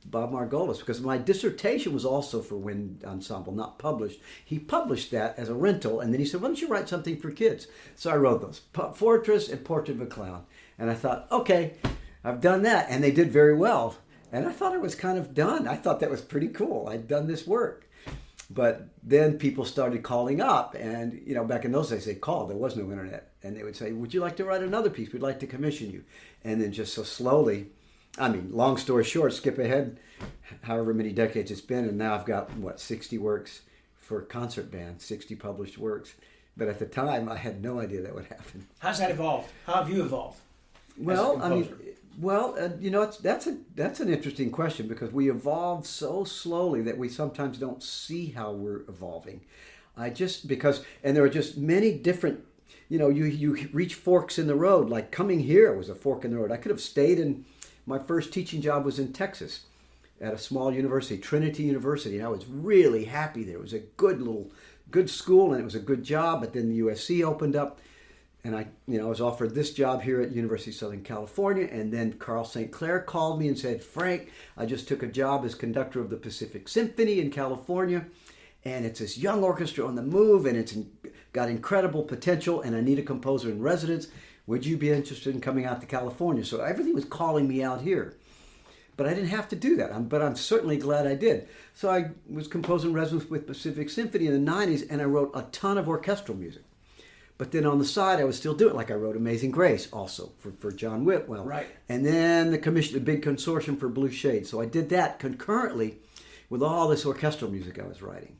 Bob Margolis, because my dissertation was also for wind ensemble, not published. He published that as a rental, and then he said, why don't you write something for kids? So I wrote those, Fortress and Portrait of a Clown. And I thought, okay, I've done that, and they did very well. And I thought I was kind of done. I thought that was pretty cool. I'd done this work. But then people started calling up, and back in those days they called. There was no internet, and they would say, "Would you like to write another piece? We'd like to commission you." And then just so slowly, long story short, skip ahead, however many decades it's been, and now I've got 60 works for concert band, 60 published works. But at the time, I had no idea that would happen. How's that evolved? How have you evolved? That's an interesting question because we evolve so slowly that we sometimes don't see how we're evolving. And there are just many different, you reach forks in the road. Like coming here was a fork in the road. I could have stayed my first teaching job was in Texas at a small university, Trinity University, and I was really happy there. It was a good school and it was a good job, but then the USC opened up. And I was offered this job here at University of Southern California, and then Carl St. Clair called me and said, "Frank, I just took a job as conductor of the Pacific Symphony in California, and it's this young orchestra on the move, and it's got incredible potential, and I need a composer in residence. Would you be interested in coming out to California?" So everything was calling me out here. But I didn't have to do that, but I'm certainly glad I did. So I was composer in residence with Pacific Symphony in the 90s, and I wrote a ton of orchestral music. But then on the side, I was still doing it. Like I wrote Amazing Grace also for John Whitwell. Right. And then the big consortium for Blue Shade. So I did that concurrently with all this orchestral music I was writing.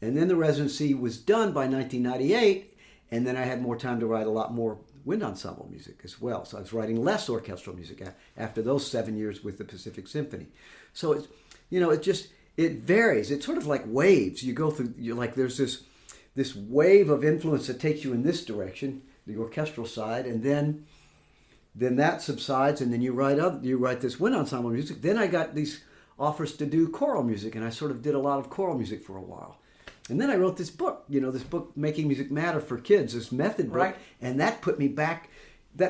And then the residency was done by 1998. And then I had more time to write a lot more wind ensemble music as well. So I was writing less orchestral music after those 7 years with the Pacific Symphony. So it varies. It's sort of like waves. You go through, there's this wave of influence that takes you in this direction, the orchestral side, and then that subsides, and then you write this wind ensemble music. Then I got these offers to do choral music, and I sort of did a lot of choral music for a while. And then I wrote this book, Making Music Matter for Kids, this method book, right. And that put me back,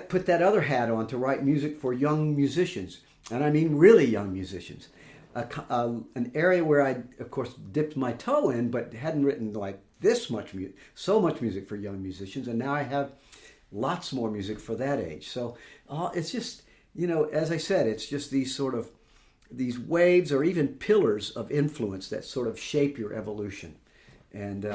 put that other hat on to write music for young musicians, and I mean really young musicians. An area where I, of course, dipped my toe in, but hadn't written so much music for young musicians, and now I have lots more music for that age. So it's just, as I said, it's just these waves or even pillars of influence that sort of shape your evolution, and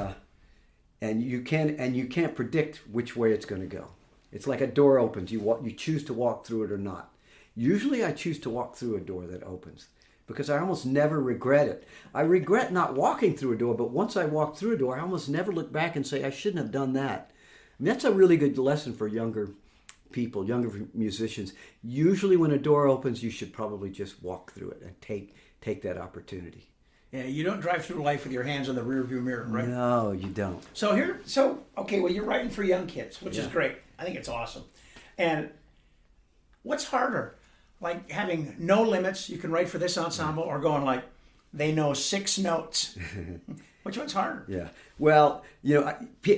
you can't predict which way it's going to go. It's like a door opens, you choose to walk through it or not. Usually I choose to walk through a door that opens, because I almost never regret it. I regret not walking through a door, but once I walk through a door, I almost never look back and say, I shouldn't have done that. I mean, that's a really good lesson for younger people, younger musicians. Usually when a door opens, you should probably just walk through it and take that opportunity. Yeah, you don't drive through life with your hands on the rearview mirror, right? No, you don't. Okay, well, you're writing for young kids, which is great. I think it's awesome. And what's harder? Like having no limits, you can write for this ensemble, or going like, they know 6 notes. Which one's harder? Yeah. Well,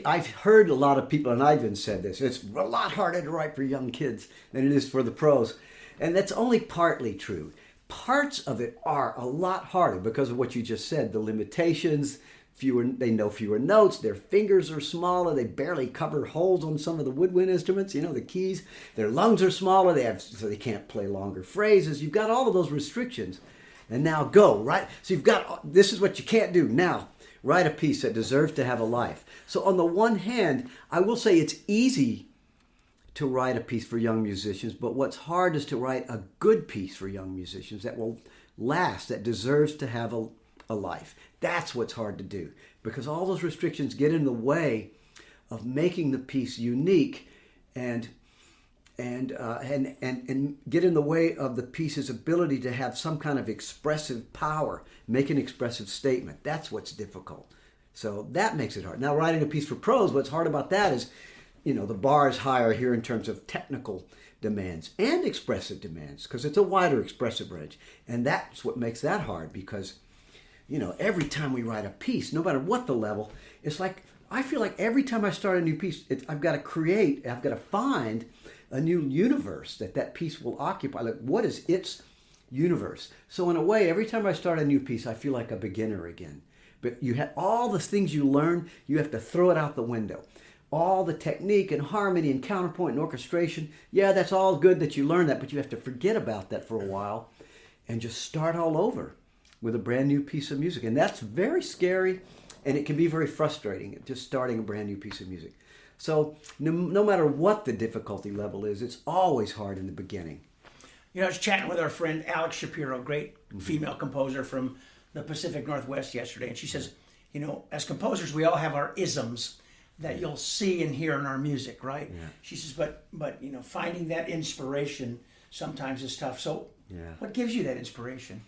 I've heard a lot of people, and I've even said this, it's a lot harder to write for young kids than it is for the pros. And that's only partly true. Parts of it are a lot harder because of what you just said, the limitations. They know fewer notes, their fingers are smaller, they barely cover holes on some of the woodwind instruments, the keys. Their lungs are smaller, so they can't play longer phrases. You've got all of those restrictions. And now go, right? So this is what you can't do. Now, write a piece that deserves to have a life. So on the one hand, I will say it's easy to write a piece for young musicians, but what's hard is to write a good piece for young musicians that will last, that deserves to have a life. That's what's hard to do, because all those restrictions get in the way of making the piece unique and get in the way of the piece's ability to have some kind of expressive power, make an expressive statement. That's what's difficult. So that makes it hard. Now, writing a piece for pros, what's hard about that is, the bar is higher here in terms of technical demands and expressive demands, because it's a wider expressive range. And that's what makes that hard, because, every time we write a piece, no matter what the level, it's like, I feel like every time I start a new piece, I've got to find a new universe that piece will occupy. Like, what is its universe? So in a way, every time I start a new piece, I feel like a beginner again. But you have all the things you learn, you have to throw it out the window. All the technique and harmony and counterpoint and orchestration, yeah, that's all good that you learn that, but you have to forget about that for a while and just start all over with a brand new piece of music. And that's very scary, and it can be very frustrating, just starting a brand new piece of music. So no matter what the difficulty level is, it's always hard in the beginning. I was chatting with our friend Alex Shapiro, great female composer from the Pacific Northwest yesterday, and she says, as composers, we all have our isms that you'll see and hear in our music, right? Yeah. She says, but finding that inspiration sometimes is tough. So what gives you that inspiration?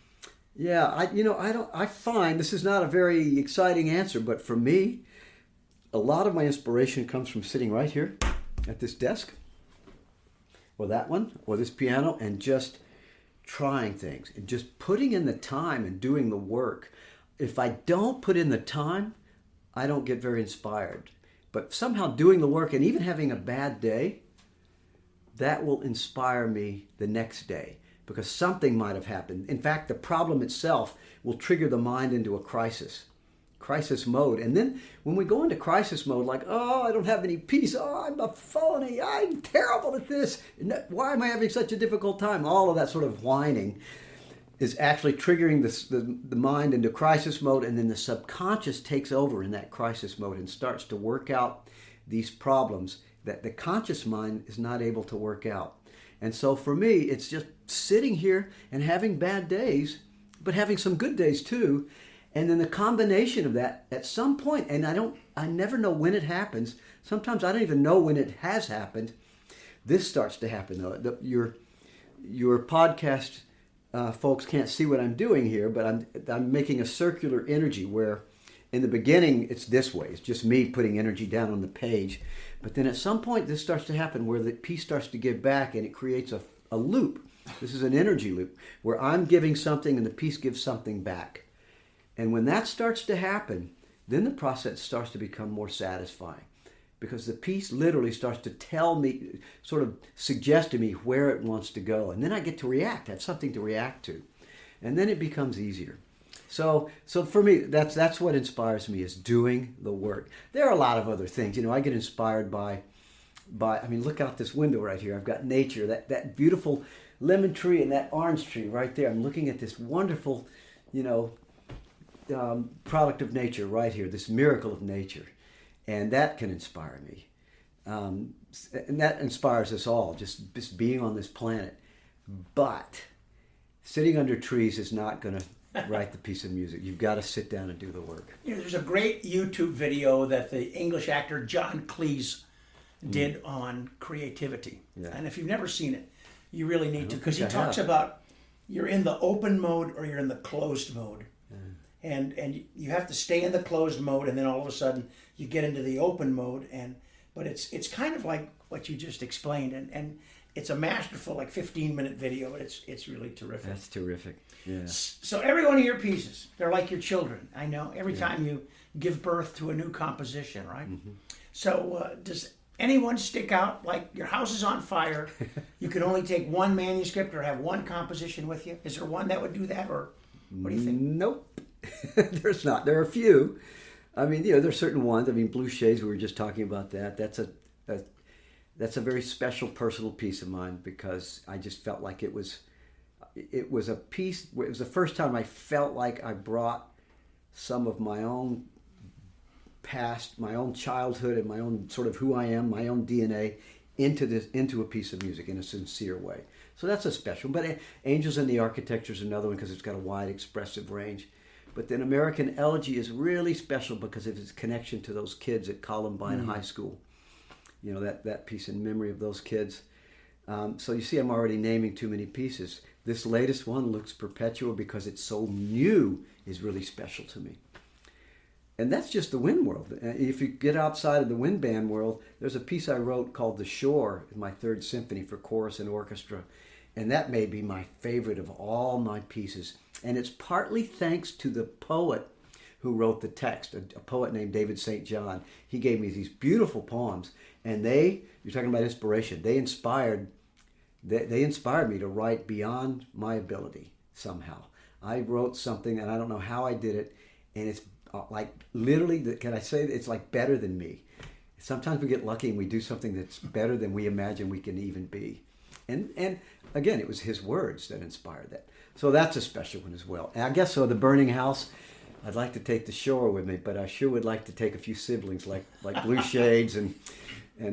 Yeah, I find this is not a very exciting answer, but for me, a lot of my inspiration comes from sitting right here at this desk, or that one, or this piano, and just trying things, and just putting in the time and doing the work. If I don't put in the time, I don't get very inspired. But somehow doing the work and even having a bad day, that will inspire me the next day, because something might have happened. In fact, the problem itself will trigger the mind into a crisis mode. And then when we go into crisis mode, like, oh, I don't have any peace. Oh, I'm a phony. I'm terrible at this. Why am I having such a difficult time? All of that sort of whining is actually triggering the mind into crisis mode, and then the subconscious takes over in that crisis mode and starts to work out these problems that the conscious mind is not able to work out. And so for me, it's just sitting here and having bad days, but having some good days too. And then the combination of that at some point, and I never know when it happens. Sometimes I don't even know when it has happened. This starts to happen though. Your podcast folks can't see what I'm doing here, but I'm making a circular energy where in the beginning it's this way. It's just me putting energy down on the page. But then at some point this starts to happen where the piece starts to give back, and it creates a loop. This is an energy loop where I'm giving something and the piece gives something back. And when that starts to happen, then the process starts to become more satisfying, because the piece literally starts to tell me, sort of suggest to me where it wants to go. And then I get to react, have something to react to. And then it becomes easier. So for me, that's what inspires me, is doing the work. There are a lot of other things. I get inspired by look out this window right here. I've got nature, that beautiful lemon tree and that orange tree right there. I'm looking at this wonderful, product of nature right here, this miracle of nature. And that can inspire me. And that inspires us all, just being on this planet. But Sitting under trees is not going to write the piece of music. You've got to sit down and do the work. You know, there's a great YouTube video that the English actor John Cleese did on creativity. Yeah. And if you've never seen it, you really need to, because he think I talks have. about you're in the open mode or you're in the closed mode. And you have to stay in the closed mode, and then all of a sudden you get into the open mode. But it's kind of like what you just explained, and it's a masterful, like 15-minute video, but it's really terrific. That's terrific. Yeah. So every one of your pieces, they're like your children. I know. Every time you give birth to a new composition, right? Mm-hmm. So does anyone stick out? Like your house is on fire. You can only take one manuscript or have one composition with you. Is there one that would do that, or what do you think? Nope. There's not. There are a few. I mean, there's certain ones. I mean, Blue Shades, we were just talking about that. That's a very special personal piece of mine, because I just felt like it was a piece. It was the first time I felt like I brought some of my own past, my own childhood, and my own sort of who I am, my own DNA into a piece of music in a sincere way. So that's a special. But Angels in the Architecture is another one, because it's got a wide expressive range. But then American Elegy is really special because of its connection to those kids at Columbine High School. You know, that piece in memory of those kids. So you see, I'm already naming too many pieces. This latest one, Lux Perpetua, because it's so new, is really special to me. And that's just the wind world. If you get outside of the wind band world, there's a piece I wrote called The Shore in my third symphony for chorus and orchestra. And that may be my favorite of all my pieces. And it's partly thanks to the poet who wrote the text, a poet named David St. John. He gave me these beautiful poems. And you're talking about inspiration, they inspired me to write beyond my ability somehow. I wrote something, and I don't know how I did it, and it's like literally, can I say it's like better than me. Sometimes we get lucky and we do something that's better than we imagine we can even be. And again, it was his words that inspired that. So that's a special one as well. And I guess so, The Burning House, I'd like to take The Shore with me, but I sure would like to take a few siblings like Blue Shades and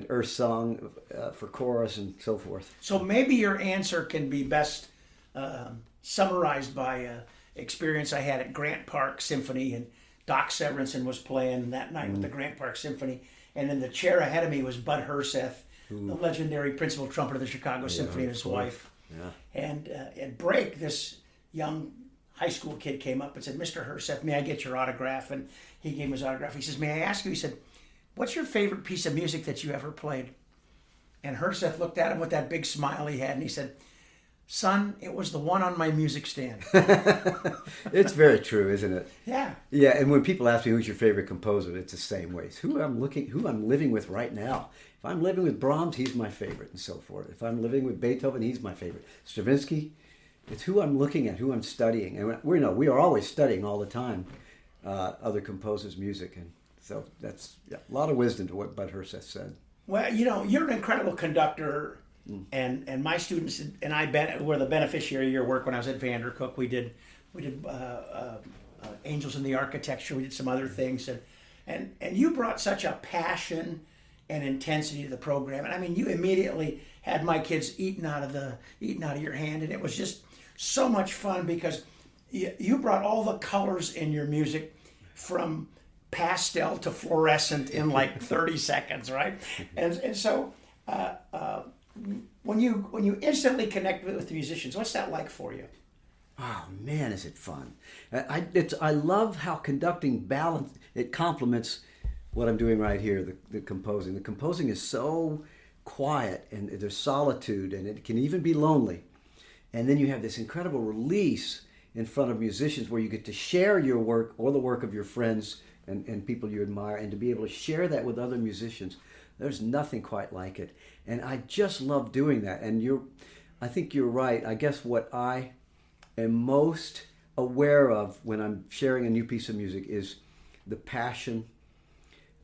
Earth Song for chorus and so forth. So maybe your answer can be best summarized by experience I had at Grant Park Symphony, and Doc Severinsen was playing that night with the Grant Park Symphony, and in the chair ahead of me was Bud Herseth, the legendary principal trumpeter of the Chicago Symphony, and his wife. Yeah. And at break, this young high school kid came up and said, "Mr. Herseth, may I get your autograph?" And he gave him his autograph. He says, "May I ask you?" He said, "What's your favorite piece of music that you ever played?" And Herseth looked at him with that big smile he had, and he said, "Son, it was the one on my music stand." It's very true, isn't it? Yeah. Yeah, and when people ask me who's your favorite composer, it's the same way. It's who I'm living with right now. If I'm living with Brahms, he's my favorite, and so forth. If I'm living with Beethoven, he's my favorite. Stravinsky, it's who I'm looking at, who I'm studying. And we are always studying all the time other composers' music, and so that's a lot of wisdom to what Bud Herseth said. Well, you're an incredible conductor, and my students and I were the beneficiary of your work when I was at Vandercook. We did Angels in the Architecture. We did some other things, and you brought such a passion and intensity to the program. And I mean, you immediately had my kids eating out of your hand, and it was just so much fun because you brought all the colors in your music from pastel to fluorescent in like 30 seconds, right? And so when you instantly connect with the musicians, what's that like for you? Oh man, is it fun! I love how conducting balance. It complements what I'm doing right here. The composing. The composing is so quiet, and there's solitude, and it can even be lonely. And then you have this incredible release in front of musicians where you get to share your work or the work of your friends and people you admire, and to be able to share that with other musicians. There's nothing quite like it. And I just love doing that. And I think you're right. I guess what I am most aware of when I'm sharing a new piece of music is the passion,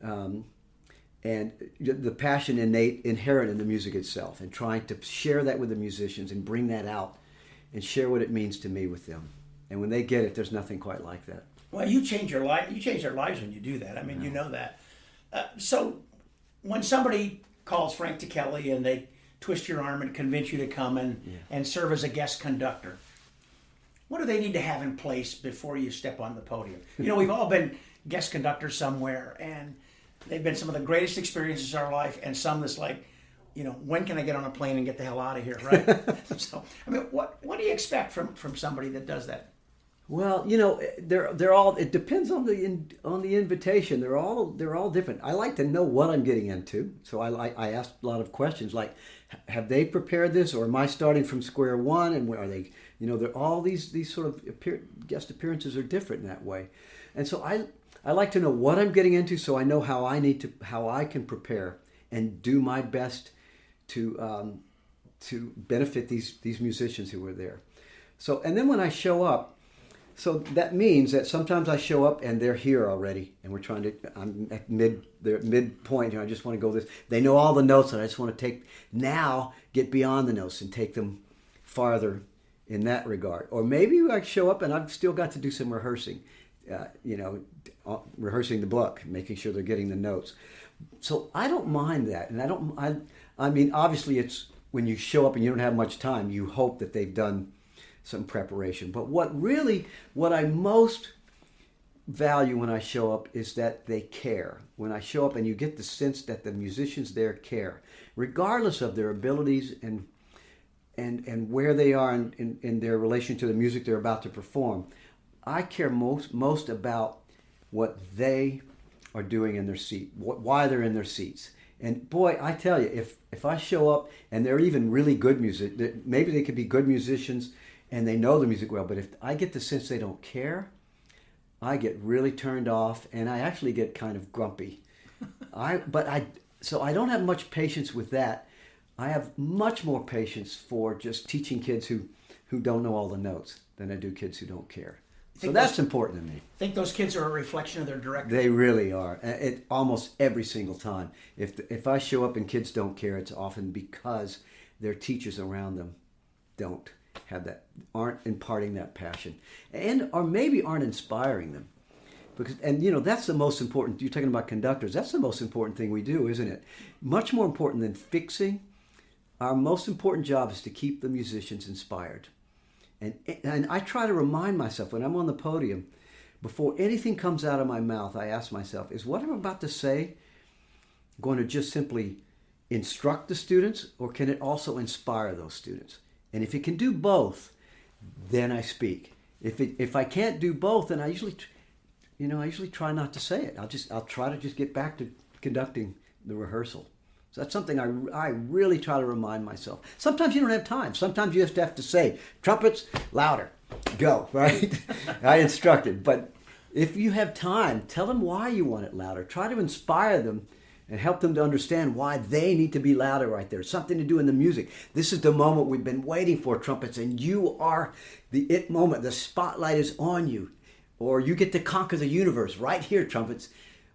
and the passion inherent in the music itself, and trying to share that with the musicians and bring that out and share what it means to me with them. And when they get it, there's nothing quite like that. Well, you change your life. You change their lives when you do that. I mean, you know that. So when somebody calls Frank Ticheli and they twist your arm and convince you to come and serve as a guest conductor, what do they need to have in place before you step on the podium? You know, we've all been guest conductors somewhere, and they've been some of the greatest experiences of our life, and some that's like, you know, when can I get on a plane and get the hell out of here, right? So, I mean, what do you expect from somebody that does that? Well, you know, they're all. It depends on the invitation. They're all different. I like to know what I'm getting into, so I ask a lot of questions like, have they prepared this, or am I starting from square one? And where are they? You know, they're all these sort of guest appearances are different in that way, and so I like to know what I'm getting into, so I know how I can prepare and do my best to benefit these musicians who are there. So, and then when I show up. So that means that sometimes I show up and they're here already, and I'm at midpoint here. I just want to go this. They know all the notes, and I just want to get beyond the notes and take them farther in that regard. Or maybe I show up and I've still got to do some rehearsing, rehearsing the book, making sure they're getting the notes. So I don't mind that, and I mean, obviously it's when you show up and you don't have much time, you hope that they've done some preparation. But what I most value when I show up is that they care. When I show up and you get the sense that the musicians there care, regardless of their abilities and where they are in their relation to the music they're about to perform. I care most about what they are doing in their seat, why they're in their seats. And boy, I tell you, if I show up and they're even really good music, maybe they could be good musicians and they know the music well, but if I get the sense they don't care, I get really turned off, and I actually get kind of grumpy. So I don't have much patience with that. I have much more patience for just teaching kids who don't know all the notes than I do kids who don't care. So that's important to me. I think those kids are a reflection of their director. They really are. Almost every single time. If I show up and kids don't care, it's often because their teachers around them aren't imparting that passion, or maybe aren't inspiring them. That's the most important. You're talking about conductors. That's the most important thing we do, isn't it? Much more important than fixing. Our most important job is to keep the musicians inspired. And I try to remind myself when I'm on the podium, before anything comes out of my mouth, I ask myself, is what I'm about to say going to just simply instruct the students, or can it also inspire those students? And if it can do both, then I speak. If I can't do both, then I usually try not to say it. I'll try to just get back to conducting the rehearsal. So that's something I really try to remind myself. Sometimes you don't have time. Sometimes you just have to say, trumpets, louder, go, right? I instructed. But if you have time, tell them why you want it louder. Try to inspire them and help them to understand why they need to be louder right there. Something to do in the music. This is the moment we've been waiting for, trumpets, and you are the it moment. The spotlight is on you. Or you get to conquer the universe right here, trumpets.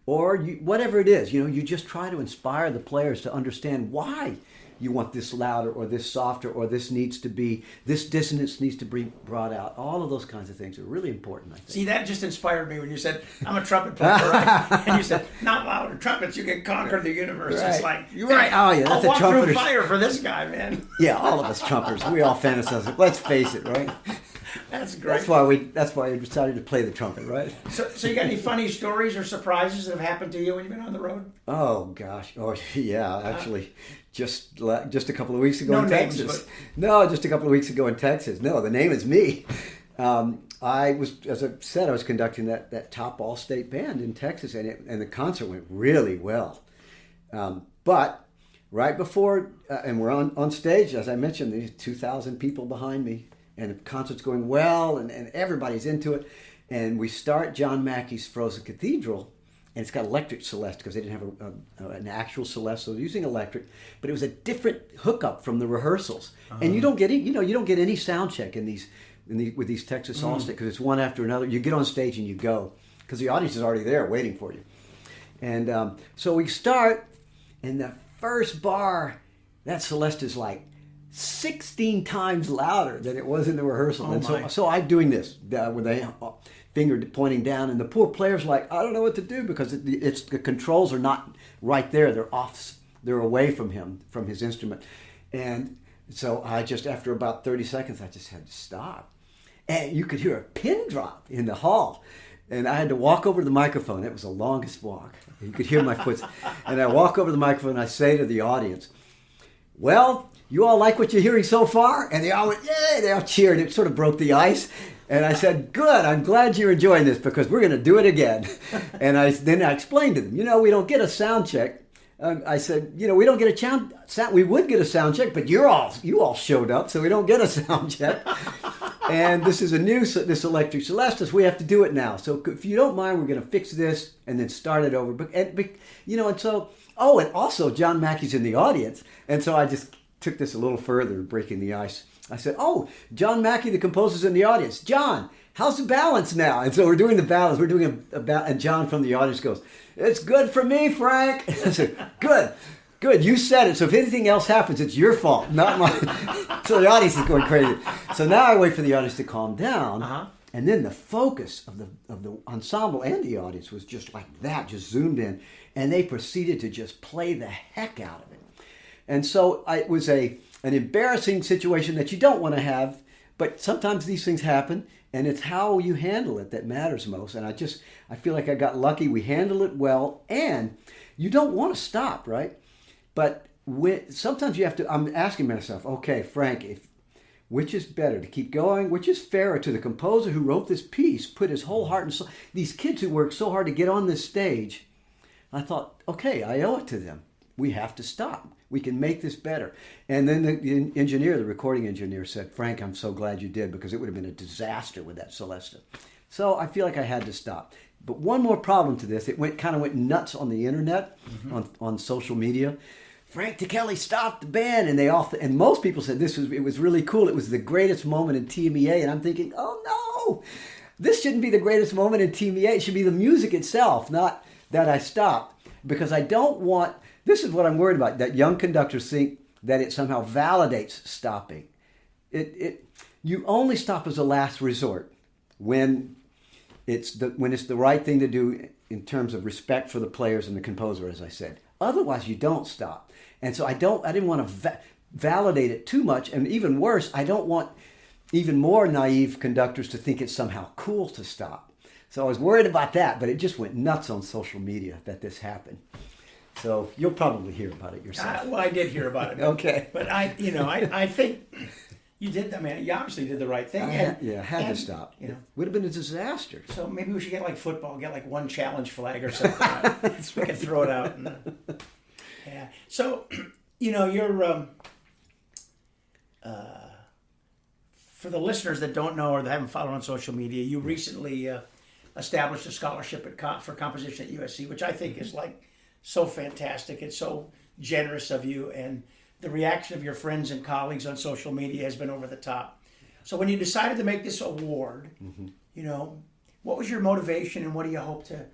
Or whatever it is, you just try to inspire the players to understand why you want this louder or this softer or this dissonance needs to be brought out. All of those kinds of things are really important, I think. See, that just inspired me when you said, I'm a trumpet player, right? And you said, not louder trumpets, you can conquer the universe. Right. It's like, you're right. Oh, yeah, that's I'll a trumpeter. walk through fire for this guy, man. Yeah, all of us trumpeters. We all fantasize. Let's face it, right? That's great. That's why we decided to play the trumpet, right? So you got any funny stories or surprises that have happened to you when you've been on the road? Oh gosh. Oh yeah. Actually, just a couple of weeks ago no in names, Texas. But... No, just a couple of weeks ago in Texas. No, the name is me. I was, as I said, I was conducting that top all-state band in Texas, and the concert went really well. But right before, and we're on stage, as I mentioned, there's 2,000 people behind me. And the concert's going well, and everybody's into it. And we start John Mackey's Frozen Cathedral, and it's got electric Celeste because they didn't have an actual Celeste, so they're using electric. But it was a different hookup from the rehearsals, and you don't get any sound check with these Texas all-state because it's one after another. You get on stage and you go because the audience is already there waiting for you. And so we start, and the first bar, that Celeste is like 16 times louder than it was in the rehearsal. Oh, and so I'm doing this with a finger pointing down, and the poor player's like, I don't know what to do because the controls are not right there. They're off. They're away from him, from his instrument. And so I just, after about 30 seconds, I just had to stop. and you could hear a pin drop in the hall. And I had to walk over to the microphone. It was the longest walk. You could hear my foot. And I walk over to the microphone and I say to the audience, well, you all like what you're hearing so far? And they all went, yay, they all cheered. It sort of broke the ice. And I said, good, I'm glad you're enjoying this because we're going to do it again. And then I explained to them, we don't get a sound check. I said, we don't get a sound. We would get a sound check, but you all showed up, so we don't get a sound check. And this is this electric Celestis. We have to do it now. So if you don't mind, we're going to fix this and then start it over. And also John Mackey's in the audience. And so I just took this a little further, breaking the ice. I said, John Mackey, the composer's in the audience. John, how's the balance now? And so we're doing the balance. We're doing and John from the audience goes, it's good for me, Frank. I said, good. You said it. So if anything else happens, it's your fault, not mine. So the audience is going crazy. So now I wait for the audience to calm down. Uh-huh. And then the focus of the ensemble and the audience was just like that, just zoomed in. And they proceeded to just play the heck out of it. And so it was an embarrassing situation that you don't want to have, but sometimes these things happen, and it's how you handle it that matters most. And I feel like I got lucky. We handled it well, and you don't want to stop, right? But sometimes you have to, I'm asking myself, okay, Frank, which is better, to keep going? Which is fairer to the composer who wrote this piece, put his whole heart and soul, these kids who worked so hard to get on this stage? I thought, okay, I owe it to them. We have to stop. We can make this better. And then the recording engineer said, Frank, I'm so glad you did because it would have been a disaster with that Celesta. So I feel like I had to stop. But one more problem to this, it kind of went nuts on the internet, on social media. Frank Ticheli stopped the band, and most people said it was really cool. It was the greatest moment in TMEA, and I'm thinking, oh no, this shouldn't be the greatest moment in TMEA. It should be the music itself, not that I stopped, because I don't want. This is what I'm worried about, that young conductors think that it somehow validates stopping. You only stop as a last resort when it's the right thing to do in terms of respect for the players and the composer, as I said. Otherwise, you don't stop. And so I didn't want to validate it too much, and even worse, I don't want even more naive conductors to think it's somehow cool to stop. So I was worried about that, but it just went nuts on social media that this happened. So you'll probably hear about it yourself. Well, I did hear about it. Okay. But I think you did. I mean, you obviously did the right thing. I had to stop. Would have been a disaster. So maybe we should get like football, get like one challenge flag or something. We could throw it out. Yeah. So, you're for the listeners that don't know or that haven't followed on social media, you recently established a scholarship for composition at USC, which I think is like so fantastic. It's so generous of you, and the reaction of your friends and colleagues on social media has been over the top. So when you decided to make this award, what was your motivation and what do you hope to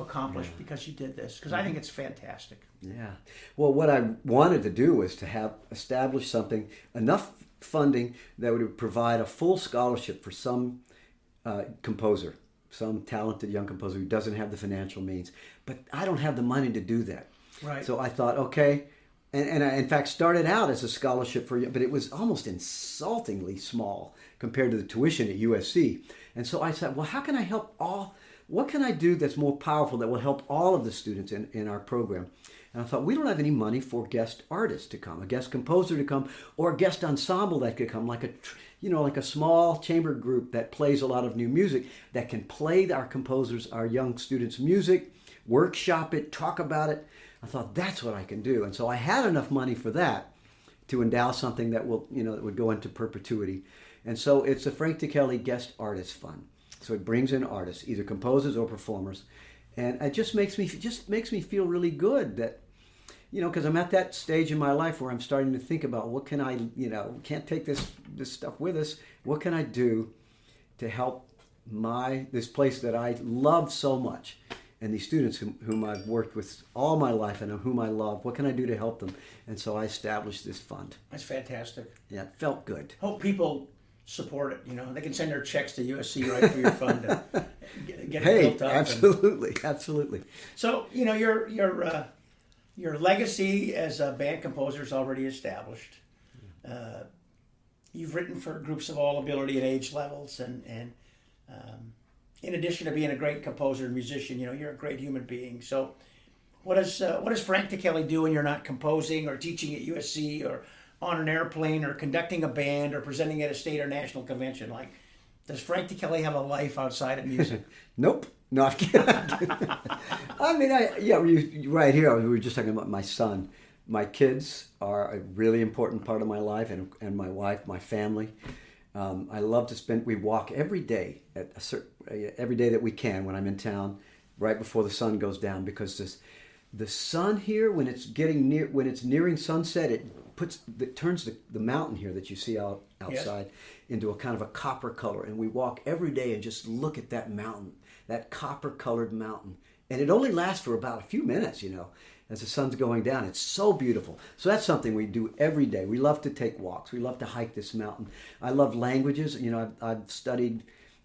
accomplish because you did this? Because I think it's fantastic. Yeah. Well, what I wanted to do was to have established something, enough funding that would provide a full scholarship for some composer, some talented young composer who doesn't have the financial means. But I don't have the money to do that. Right. So I thought, okay, and I in fact started out as a scholarship but it was almost insultingly small compared to the tuition at USC. And so I said, well, how can I help what can I do that's more powerful that will help all of the students in our program? And I thought, we don't have any money for guest artists to come, a guest composer to come, or a guest ensemble that could come, like a small chamber group that plays a lot of new music that can play our composers, our young students' music, workshop it, talk about it. I thought that's what I can do. And so I had enough money for that to endow something that that would go into perpetuity. And so it's a Frank Ticheli Guest Artist Fund. So it brings in artists, either composers or performers. And it just makes me feel really good that, because I'm at that stage in my life where I'm starting to think about what can I, can't take this stuff with us. What can I do to help this place that I love so much, and these students whom I've worked with all my life and whom I love? What can I do to help them? And so I established this fund. That's fantastic. Yeah, it felt good. Hope people support it. They can send their checks to USC right for your fund to get it built up. Absolutely. So your legacy as a band composer is already established. You've written for groups of all ability and age levels, and in addition to being a great composer and musician, you're a great human being. So, what does Frank Ticheli do when you're not composing or teaching at USC or on an airplane or conducting a band or presenting at a state or national convention? Like, does Frank Ticheli have a life outside of music? Nope. No, I'm kidding. I mean, right here, we were just talking about my son. My kids are a really important part of my life, and my wife, my family. I love to we walk every day every day that we can when I'm in town, right before the sun goes down, because the sun here, when it's nearing sunset, it turns the mountain here that you see outside into a kind of a copper color, and we walk every day and just look at that mountain, that copper colored mountain, and it only lasts for about a few minutes, as the sun's going down. It's so beautiful. So that's something we do every day. We love to take walks. We love to hike this mountain. I love languages.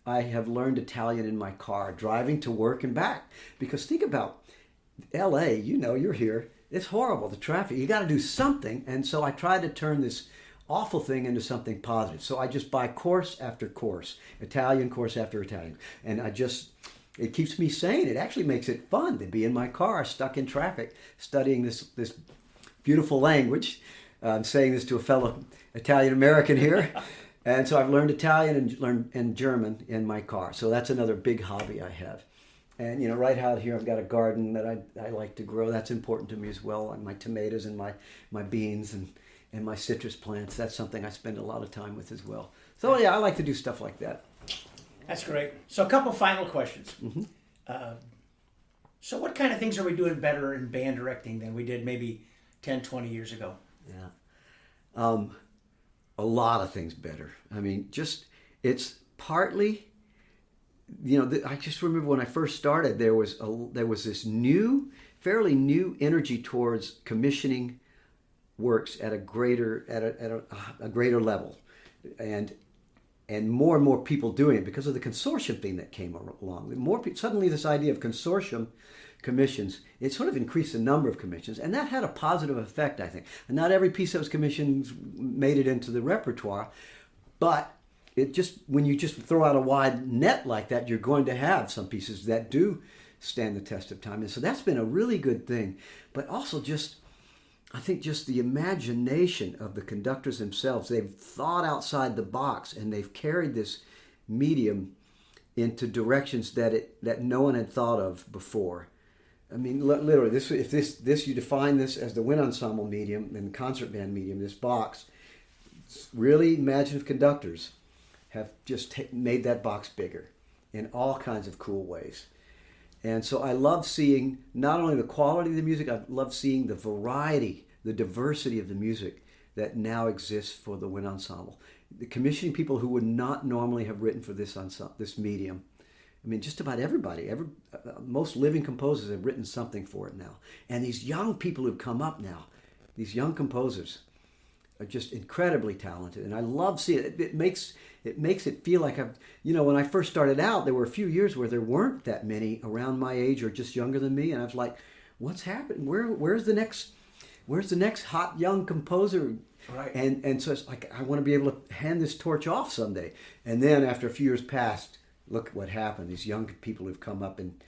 I have learned Italian in my car, driving to work and back. Because think about LA, you're here. It's horrible, the traffic. You got to do something. And so I try to turn this awful thing into something positive. So I just buy course after course, Italian course after Italian. And it keeps me sane. It actually makes it fun to be in my car, stuck in traffic, studying this beautiful language. I'm saying this to a fellow Italian American here. And so I've learned Italian and German in my car. So that's another big hobby I have. And, right out here, I've got a garden that I like to grow. That's important to me as well. And my tomatoes and my beans and my citrus plants. That's something I spend a lot of time with as well. So, I like to do stuff like that. That's great. So a couple final questions. Mm-hmm. So what kind of things are we doing better in band directing than we did maybe 10, 20 years ago? Yeah. A lot of things better. I mean, it's partly, I just remember when I first started, there was this fairly new energy towards commissioning works at a greater level, and more people doing it because of the consortium thing that came along. Suddenly this idea of consortium commissions, it sort of increased the number of commissions, and that had a positive effect, I think. And not every piece that was commissioned made it into the repertoire, but when you just throw out a wide net like that, you're going to have some pieces that do stand the test of time. And so that's been a really good thing. But also I think the imagination of the conductors themselves, they've thought outside the box, and they've carried this medium into directions that no one had thought of before. I mean, literally, if you define this as the wind ensemble medium and concert band medium, this box, really imaginative conductors have just made that box bigger in all kinds of cool ways. And so I love seeing not only the quality of the music, I love seeing the variety, the diversity of the music that now exists for the wind ensemble. The commissioning people who would not normally have written for this medium. I mean, just about everybody, most living composers have written something for it now. And these young people who've come up now, these young composers, are just incredibly talented. And I love seeing it. It makes it feel like when I first started out, there were a few years where there weren't that many around my age or just younger than me. And I was like, what's happening? Where's the next hot young composer? Right. And so it's like, I want to be able to hand this torch off someday. And then after a few years passed, look what happened. These young people who've come up and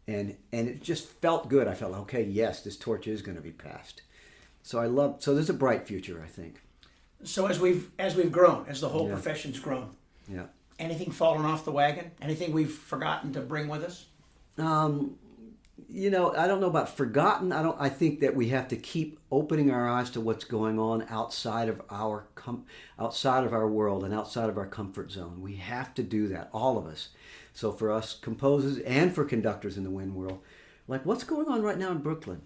it just felt good. I felt, okay, yes, this torch is going to be passed. So there's a bright future, I think. So as we've grown, as the whole profession's grown, anything fallen off the wagon? Anything we've forgotten to bring with us? I don't know about forgotten. I think that we have to keep opening our eyes to what's going on outside of our world and outside of our comfort zone. We have to do that, all of us. So for us composers and for conductors in the wind world, like what's going on right now in Brooklyn?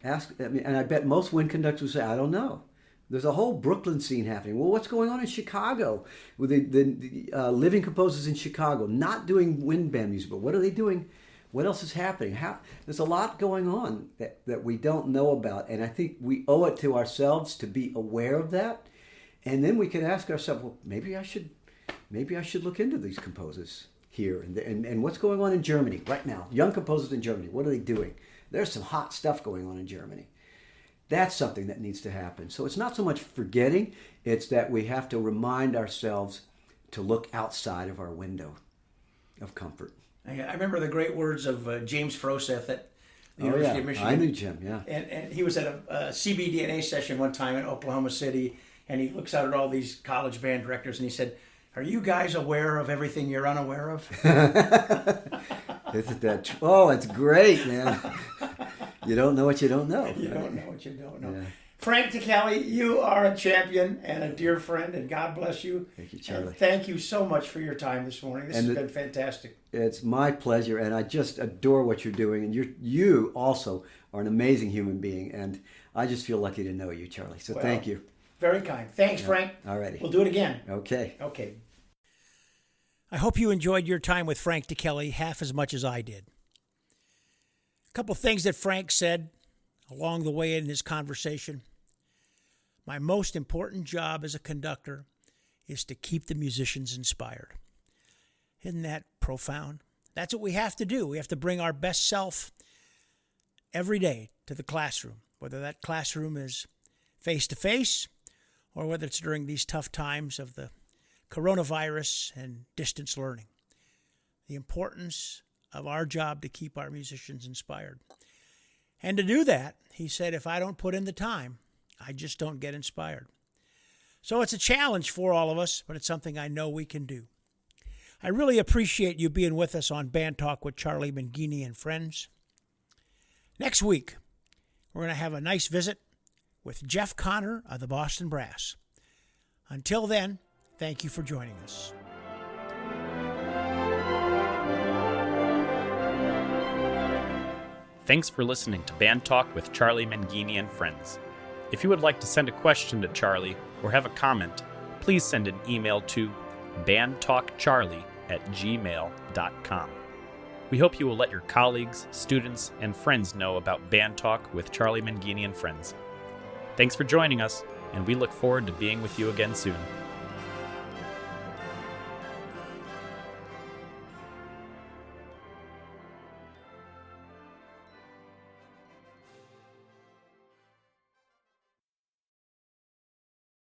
And I bet most wind conductors will say, I don't know. There's a whole Brooklyn scene happening. Well, what's going on in Chicago with the living composers in Chicago not doing wind band music, but what are they doing? What else is happening? There's a lot going on that we don't know about, and I think we owe it to ourselves to be aware of that, and then we can ask ourselves, well, maybe I should look into these composers here and what's going on in Germany right now. Young composers in Germany, what are they doing? There's some hot stuff going on in Germany, That's something that needs to happen. So it's not so much forgetting, it's that we have to remind ourselves to look outside of our window of comfort. I remember the great words of James Froseth at the University of Michigan. I knew Jim, yeah. And he was at a CBDNA session one time in Oklahoma City, and he looks out at all these college band directors, and he said, "Are you guys aware of everything you're unaware of?" Isn't that true? Oh, it's great, man. You don't know what you don't know. You don't know what you don't know. Yeah. Frank Ticheli, you are a champion and a dear friend, and God bless you. Thank you, Charlie. And thank you so much for your time this morning. This has been fantastic. It's my pleasure, and I just adore what you're doing. And you also are an amazing human being, and I just feel lucky to know you, Charlie. So thank you. Very kind. Thanks, Frank. All righty. We'll do it again. Okay. Okay. I hope you enjoyed your time with Frank Ticheli half as much as I did. A couple things that Frank said along the way in his conversation. My most important job as a conductor is to keep the musicians inspired. Isn't that profound? That's what we have to do. We have to bring our best self every day to the classroom, whether that classroom is face-to-face or whether it's during these tough times of the coronavirus and distance learning. The importance of our job to keep our musicians inspired. And to do that, he said, if I don't put in the time, I just don't get inspired. So it's a challenge for all of us, but it's something I know we can do. I really appreciate you being with us on Band Talk with Charlie Mangini and friends. Next week, we're going to have a nice visit with Jeff Connor of the Boston Brass. Until then, thank you for joining us. Thanks for listening to Band Talk with Charlie Mangini and friends. If you would like to send a question to Charlie or have a comment, please send an email to bandtalkcharlie@gmail.com. We hope you will let your colleagues, students, and friends know about Band Talk with Charlie Mangini and friends. Thanks for joining us, and we look forward to being with you again soon.